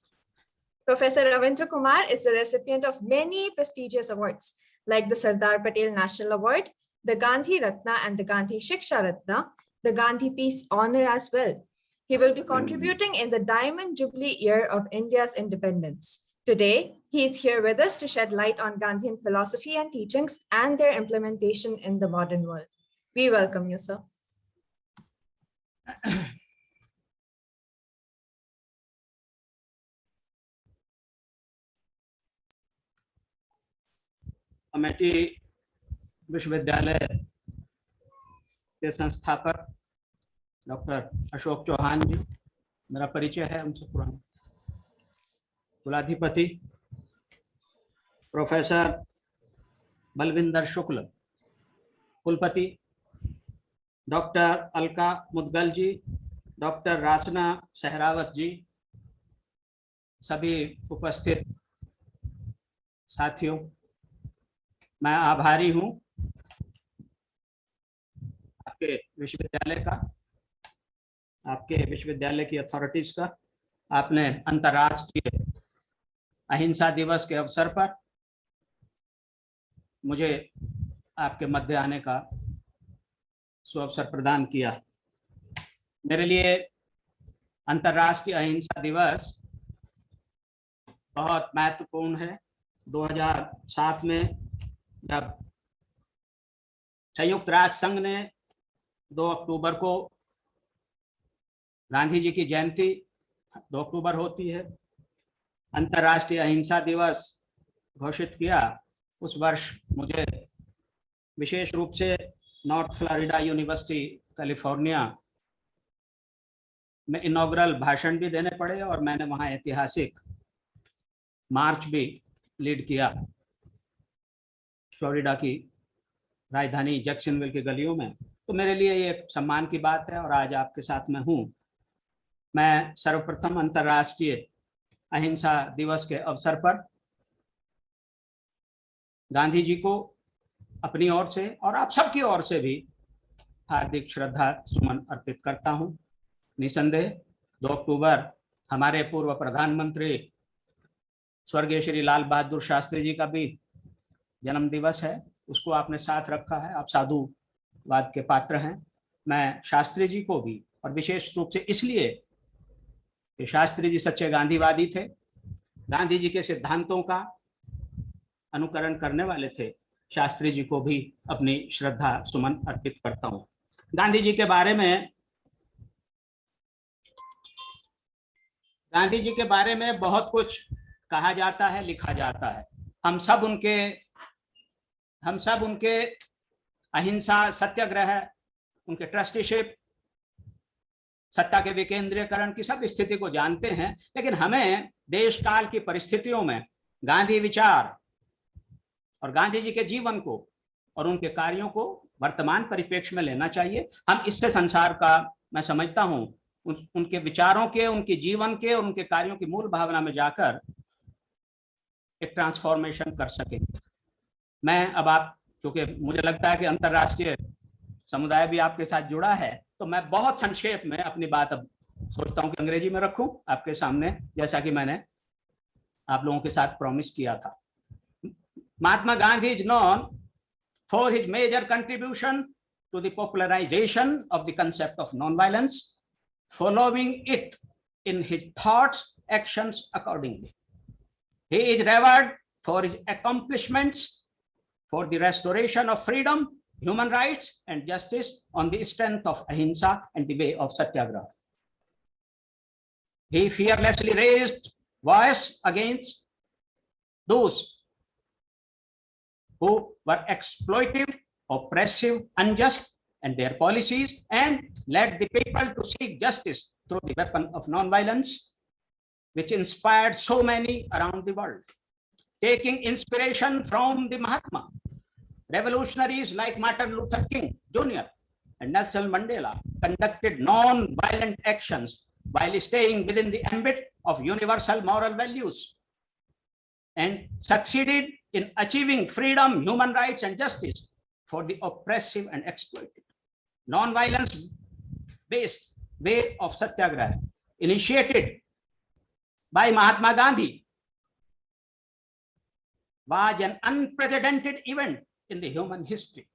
Professor Ravindra Kumar is the recipient of many prestigious awards like the Sardar Patel National Award, the Gandhi Ratna and the Gandhi Shiksha Ratna, the Gandhi Peace Honor as well. He will be contributing in the Diamond Jubilee year of India's independence. Today, he is here with us to shed light on Gandhian philosophy and teachings and their implementation in the modern world. We welcome you, sir. Amethi विश्वविद्यालय के संस्थापक doctor Ashok Chauhan जी, मेरा परिचय है उनसे पुराना. कुलाधिपति professor Balwinder शुक्ल, कुलपति डॉक्टर अलका मुदगल जी, डॉक्टर राचना सहरावत जी, सभी उपस्थित साथियों, मैं आभारी हूं आपके विश्वविद्यालय का, आपके विश्वविद्यालय की अथॉरिटीज का. आपने अंतर्राष्ट्रीय अहिंसा दिवस के अवसर पर मुझे आपके मध्य आने का सुअवसर प्रदान किया. मेरे लिए अंतर्राष्ट्रीय अहिंसा दिवस बहुत महत्वपूर्ण है। 2007 में जब संयुक्त राष्ट्र संघ ने 2 अक्टूबर को गांधी जी की जयंती 2 अक्टूबर होती है, अंतर्राष्ट्रीय अहिंसा दिवस घोषित किया, उस वर्ष मुझे विशेष रूप से नॉर्थ फ्लोरिडा यूनिवर्सिटी कैलिफोर्निया में इनॉग्रल भाषण भी देने पड़े और मैंने वहाँ ऐतिहासिक मार्च भी लीड किया फ्लोरिडा की राजधानी जैक्सनविल की गलियों में। तो मेरे लिए ये सम्मान की बात है और आज आपके साथ में हूँ। मैं सर्वप्रथम अंतर्राष्ट्रीय अहिंसा दिवस के अवसर पर गांधी जी को अपनी ओर से और आप सबकी ओर से भी हार्दिक श्रद्धा सुमन अर्पित करता हूँ। निसंदेह 2 अक्टूबर हमारे पूर्व प्रधानमंत्री स्वर्गीय श्री लाल बहादुर शास्त्री जी का भी जन्म दिवस है, उसको आपने साथ रखा है, आप साधुवाद के पात्र हैं। मैं शास्त्री जी को भी, और विशेष रूप से इसलिए कि शास्त्री जी सच्चे गांधीवादी थे, गांधी जी के सिद्धांतों का अनुकरण करने वाले थे, शास्त्री जी को भी अपनी श्रद्धा सुमन अर्पित करता हूँ। गांधी जी के बारे में बहुत कुछ कहा जाता है, लिखा जाता है। हम सब उनके अहिंसा सत्याग्रह, उनके ट्रस्टीशिप, सत्ता के विकेंद्रीकरण की सब स्थिति को जानते हैं, लेकिन हमें देश काल की परिस्थितियों में गांधी विचार और गांधी जी के जीवन को और उनके कार्यों को वर्तमान परिप्रेक्ष्य में लेना चाहिए। हम इससे संसार का, मैं समझता हूं, उनके विचारों के, उनके जीवन के और उनके कार्यों की मूल भावना में जाकर एक ट्रांसफॉर्मेशन कर सकेंगे। मैं अब आप, क्योंकि मुझे लगता है कि अंतर्राष्ट्रीय समुदाय भी आपके साथ जुड़ा है, तो मैं बहुत संक्षेप में अपनी बात अब सोचता हूं कि अंग्रेजी में रखूं आपके सामने, जैसा कि मैंने आप लोगों के साथ प्रॉमिस किया था। Mahatma Gandhi is known for his major contribution to the popularization of the concept of non-violence, following it in his thoughts, actions accordingly. He is revered for his accomplishments for the restoration of freedom, human rights, and justice on the strength of ahimsa and the way of satyagraha. He fearlessly raised voice against those who were exploitive, oppressive, unjust in their policies, and led the people to seek justice through the weapon of non-violence, which inspired so many around the world. Taking inspiration from the Mahatma, revolutionaries like Martin Luther King Jr. and Nelson Mandela conducted non-violent actions while staying within the ambit of universal moral values and succeeded in achieving freedom, human rights, and justice for the oppressive and exploited. Non-violence based way of satyagraha initiated by Mahatma Gandhi was an unprecedented event in the human history.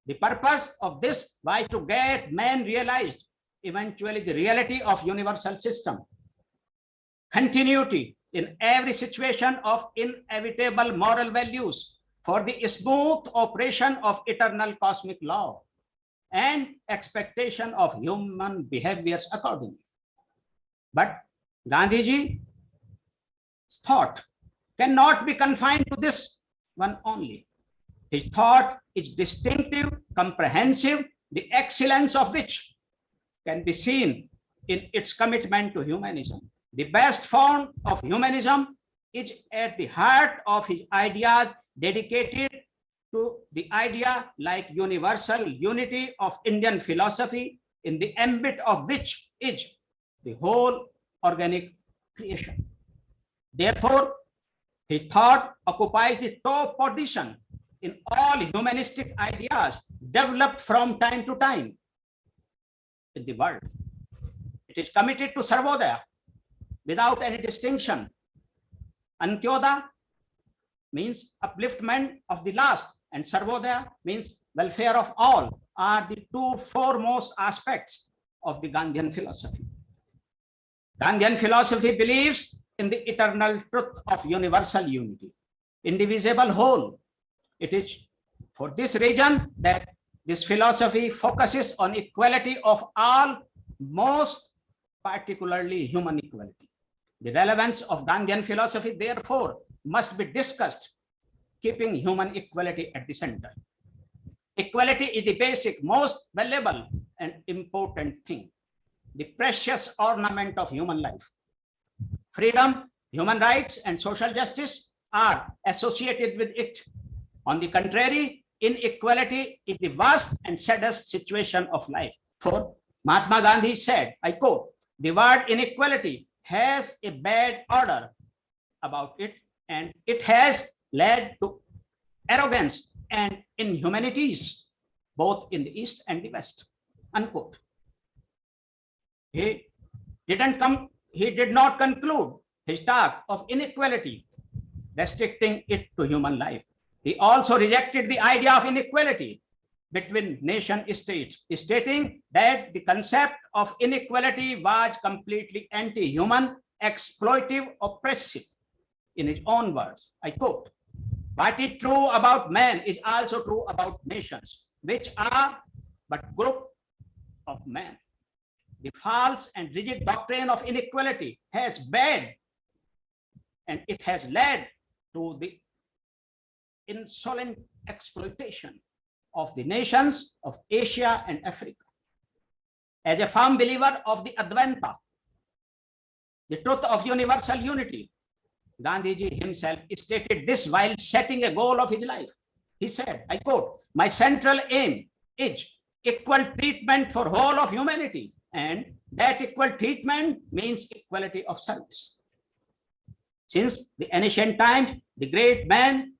The purpose of this was to get men realized eventually the reality of universal system, continuity in every situation of inevitable moral values for the smooth operation of eternal cosmic law and expectation of human behaviors accordingly. But Gandhiji's thought cannot be confined to this one only. His thought is distinctive, comprehensive, the excellence of which can be seen in its commitment to humanism. The best form of humanism is at the heart of his ideas dedicated to the idea like universal unity of Indian philosophy, in the ambit of which is the whole organic creation. Therefore, his thought occupies the top position in all humanistic ideas developed from time to time in the world. It is committed to Sarvodaya without any distinction. Antyoda means upliftment of the last, and Sarvodaya means welfare of all, are the two foremost aspects of the Gandhian philosophy. Gandhian philosophy believes in the eternal truth of universal unity, indivisible whole. It is for this reason that this philosophy focuses on equality of all, most particularly human equality. The relevance of Gandhian philosophy, therefore, must be discussed, keeping human equality at the center. Equality is the basic, most valuable and important thing, the precious ornament of human life. Freedom, human rights, and social justice are associated with it. On the contrary, inequality is the worst and saddest situation of life. For Mahatma Gandhi said, I quote, "The word inequality has a bad odor about it, and it has led to arrogance and inhumanities, both in the East and the West." Unquote. He did not conclude his talk of inequality, restricting it to human life. He also rejected the idea of inequality between nation states, stating that the concept of inequality was completely anti-human, exploitive, oppressive. In his own words, I quote, "What is true about man is also true about nations, which are but group of men. The false and rigid doctrine of inequality has bad, and it has led to the insolent exploitation of the nations of Asia and Africa." As a firm believer of the Advaita, the truth of universal unity, Gandhiji himself stated this while setting a goal of his life. He said, I quote, "My central aim is equal treatment for whole of humanity, and that equal treatment means equality of service." Since the ancient times, the great man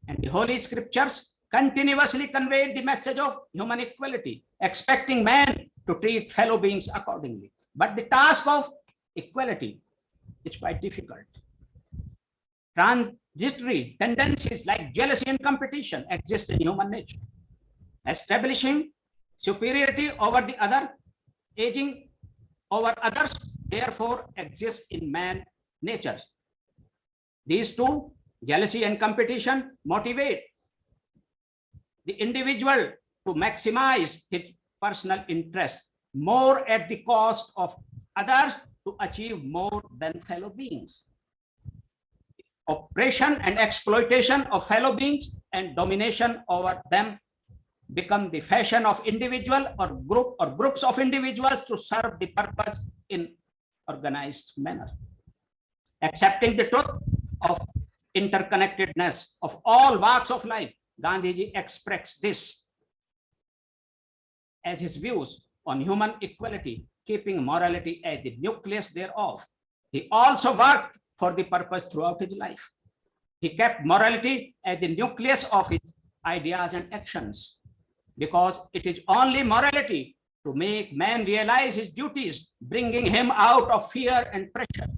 and the holy scriptures continuously conveyed the message of human equality, expecting man to treat fellow beings accordingly. But the task of equality is quite difficult. Transitory tendencies like jealousy and competition exist in human nature. Establishing superiority over the other, aging over others, therefore exists in man nature. These two, jealousy and competition, motivate the individual to maximize his personal interest more at the cost of others to achieve more than fellow beings. Oppression and exploitation of fellow beings and domination over them become the fashion of individual or groups of individuals to serve the purpose in organized manner. Accepting the truth of interconnectedness of all walks of life, Gandhiji expressed this as his views on human equality, keeping morality as the nucleus thereof. He also worked for the purpose throughout his life. He kept morality as the nucleus of his ideas and actions, because it is only morality to make man realize his duties, bringing him out of fear and pressure.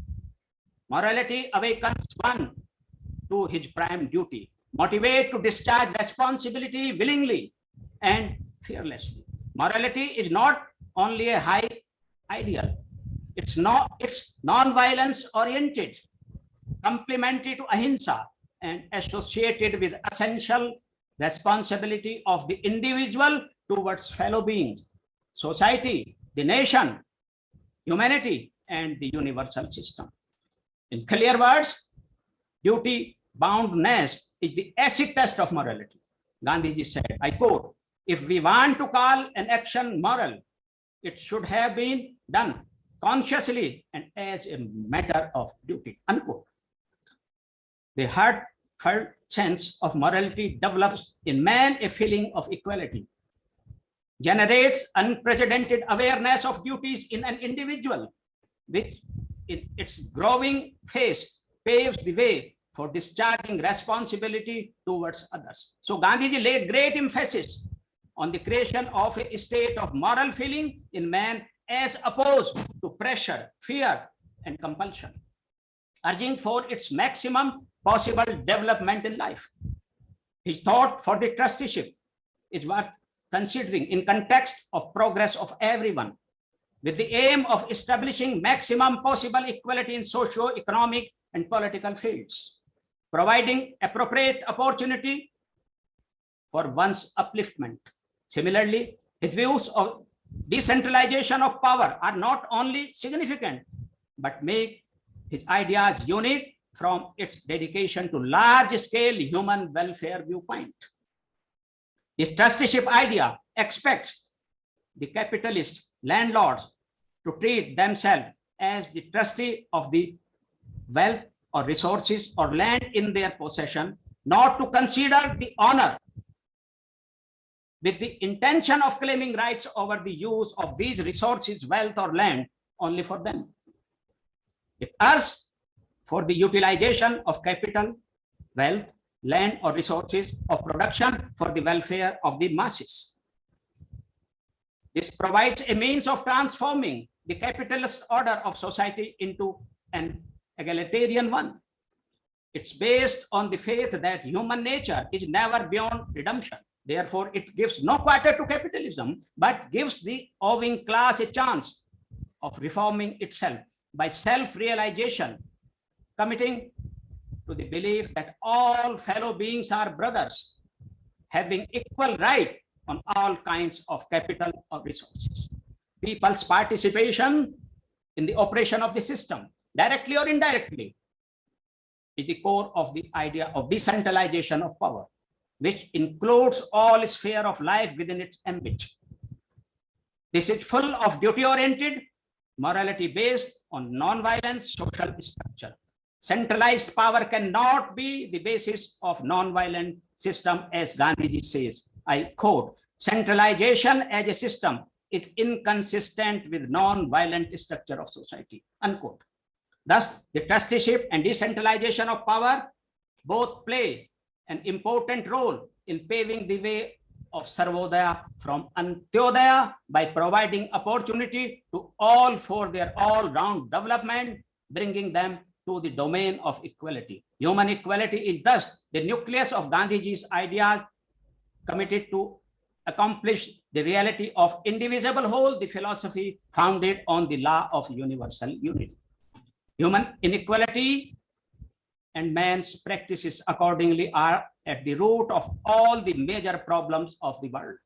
Morality awakens one to his prime duty, motivate to discharge responsibility willingly and fearlessly. Morality is not only a high ideal, it's non-violence oriented, complementary to ahimsa, and associated with essential responsibility of the individual towards fellow beings, society, the nation, humanity, and the universal system. In clear words, duty boundness is the acid test of morality. Gandhiji said, I quote, "If we want to call an action moral, it should have been done consciously and as a matter of duty." Unquote. The heartfelt sense of morality develops in man a feeling of equality, generates unprecedented awareness of duties in an individual, which in its growing phase paves the way for discharging responsibility towards others. So Gandhiji laid great emphasis on the creation of a state of moral feeling in man as opposed to pressure, fear, and compulsion, urging for its maximum possible development in life. His thought for the trusteeship is worth considering in context of progress of everyone. with the aim of establishing maximum possible equality in socio-economic and political fields, providing appropriate opportunity for one's upliftment. Similarly, his views of decentralization of power are not only significant, but make his ideas unique from its dedication to large-scale human welfare viewpoint. The trusteeship idea expects the capitalist landlords to treat themselves as the trustee of the wealth or resources or land in their possession, not to consider the owner with the intention of claiming rights over the use of these resources, wealth, or land only for them. It asks for the utilization of capital, wealth, land, or resources of production for the welfare of the masses. This provides a means of transforming the capitalist order of society into an egalitarian one. It's based on the faith that human nature is never beyond redemption. Therefore, it gives no quarter to capitalism, but gives the owing class a chance of reforming itself by self-realization, committing to the belief that all fellow beings are brothers, having equal right on all kinds of capital or resources. People's participation in the operation of the system, directly or indirectly, is the core of the idea of decentralization of power, which includes all sphere of life within its ambit. This is full of duty-oriented, morality based on non-violent social structure. Centralized power cannot be the basis of non-violent system, as Gandhi says. I quote, "Centralization as a system is inconsistent with non-violent structure of society," unquote. Thus, the trusteeship and decentralization of power both play an important role in paving the way of Sarvodaya from Antyodaya by providing opportunity to all for their all-round development, bringing them to the domain of equality. Human equality is thus the nucleus of Gandhiji's ideas, committed to accomplish the reality of indivisible whole, the philosophy founded on the law of universal unity. Human inequality and man's practices accordingly are at the root of all the major problems of the world.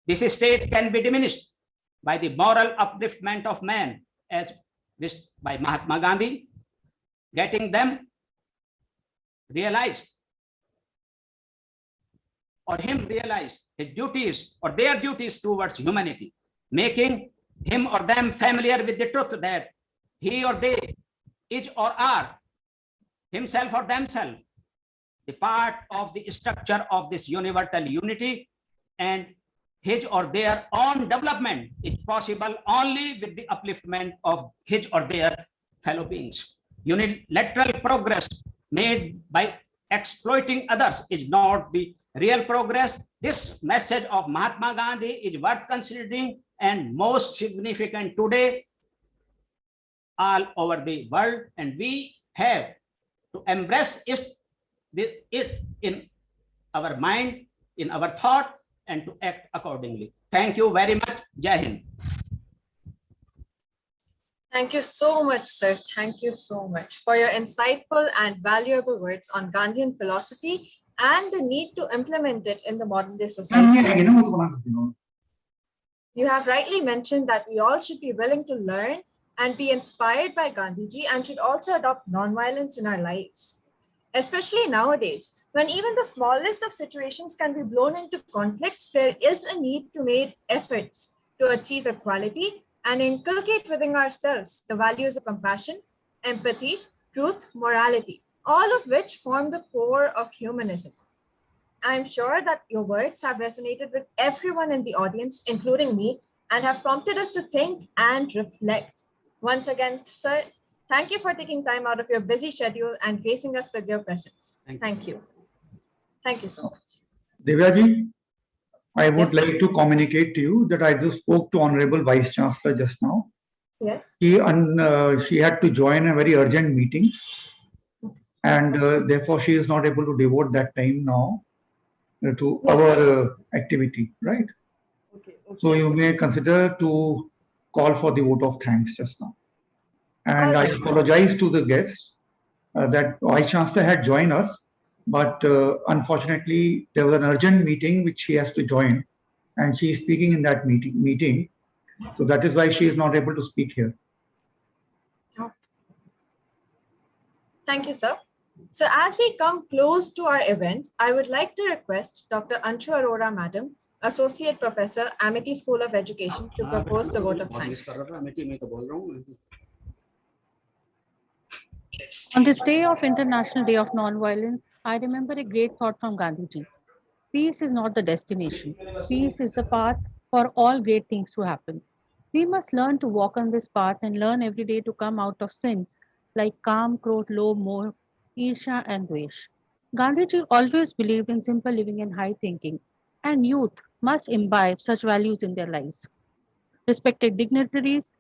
This state can be diminished by the moral upliftment of man, as wished by Mahatma Gandhi, getting them realized or him realize his duties or their duties towards humanity, making him or them familiar with the truth that he or they is or are himself or themselves the part of the structure of this universal unity, and his or their own development is possible only with the upliftment of his or their fellow beings. Unilateral progress made by exploiting others is not the real progress. This message of Mahatma Gandhi is worth considering and most significant today all over the world, and we have to embrace it in our mind, in our thought, and to act accordingly. Thank you very much. Jai Hind. Thank you so much, sir. Thank you so much for your insightful and valuable words on Gandhian philosophy and the need to implement it in the modern day society. You have rightly mentioned that we all should be willing to learn and be inspired by Gandhiji and should also adopt non-violence in our lives. Especially nowadays, when even the smallest of situations can be blown into conflicts, there is a need to make efforts to achieve equality and inculcate within ourselves the values of compassion, empathy, truth, morality, all of which form the core of humanism. I'm sure that your words have resonated with everyone in the audience, including me, and have prompted us to think and reflect. Once again, sir, thank you for taking time out of your busy schedule and gracing us with your presence. Thank you. Thank you so much. Divyaji, I would like to communicate to you that I just spoke to Honorable Vice Chancellor just now. Yes. She had to join a very urgent meeting, and therefore she is not able to devote that time now to our activity, right? Okay. So you may consider to call for the vote of thanks just now. And I apologize to the guests that Vice Chancellor had joined us, but unfortunately there was an urgent meeting which she has to join, and she is speaking in that meeting. So that is why she is not able to speak here. Thank you, sir. So as we come close to our event, I would like to request Dr. Anshu Arora, Madam, Associate Professor, Amity School of Education, to propose the vote of thanks. On this day of International Day of Nonviolence, I remember a great thought from Gandhiji. Peace is not the destination. Peace is the path for all great things to happen. We must learn to walk on this path and learn every day to come out of sins like Kam, Krodh, Lobh, Moh, Isha, and Dvesh. Gandhiji always believed in simple living and high thinking, and youth must imbibe such values in their lives. Respected dignitaries,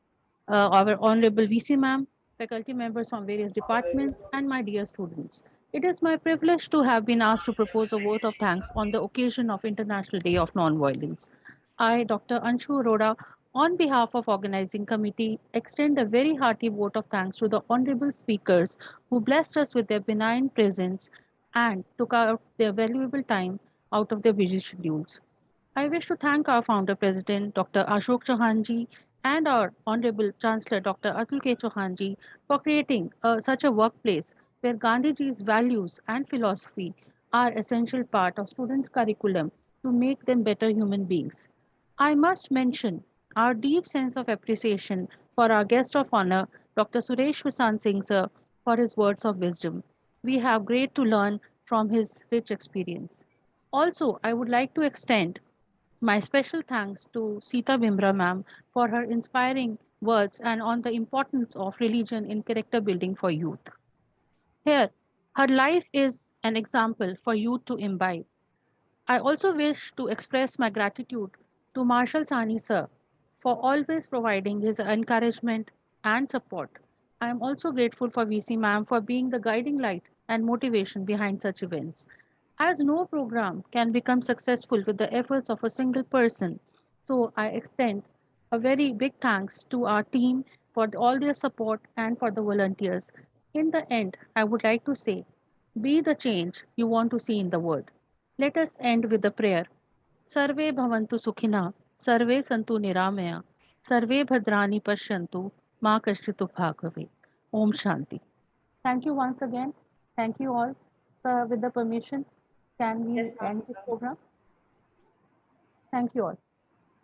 our Honorable VC Ma'am, faculty members from various departments, and my dear students. It is my privilege to have been asked to propose a vote of thanks on the occasion of International Day of Nonviolence. I, Dr. Anshu Arora, on behalf of organizing committee, extend a very hearty vote of thanks to the honorable speakers who blessed us with their benign presence and took out their valuable time out of their busy schedules. I wish to thank our founder president, Dr. Ashok Chauhanji, and our Honorable Chancellor, Dr. Atul K. Chauhanji, for creating such a workplace where Gandhiji's values and philosophy are essential part of students' curriculum to make them better human beings. I must mention our deep sense of appreciation for our guest of honor, Dr. Suresh Vasant Singh sir, for his words of wisdom. We have great to learn from his rich experience. Also, I would like to extend my special thanks to Sita Bimra ma'am for her inspiring words and on the importance of religion in character building for youth. Here, her life is an example for youth to imbibe. I also wish to express my gratitude to Marshal Sani sir for always providing his encouragement and support. I am also grateful for VC ma'am for being the guiding light and motivation behind such events. As no program can become successful with the efforts of a single person, so I extend a very big thanks to our team for all their support and for the volunteers. In the end, I would like to say, be the change you want to see in the world. Let us end with a prayer. Sarve bhavantu sukhina, sarve santu niramaya, sarve bhadrani pashyantu, ma kashchitu bhagave. Om Shanti. Thank you once again. Thank you all. With the permission, can we end this program? Thank you all.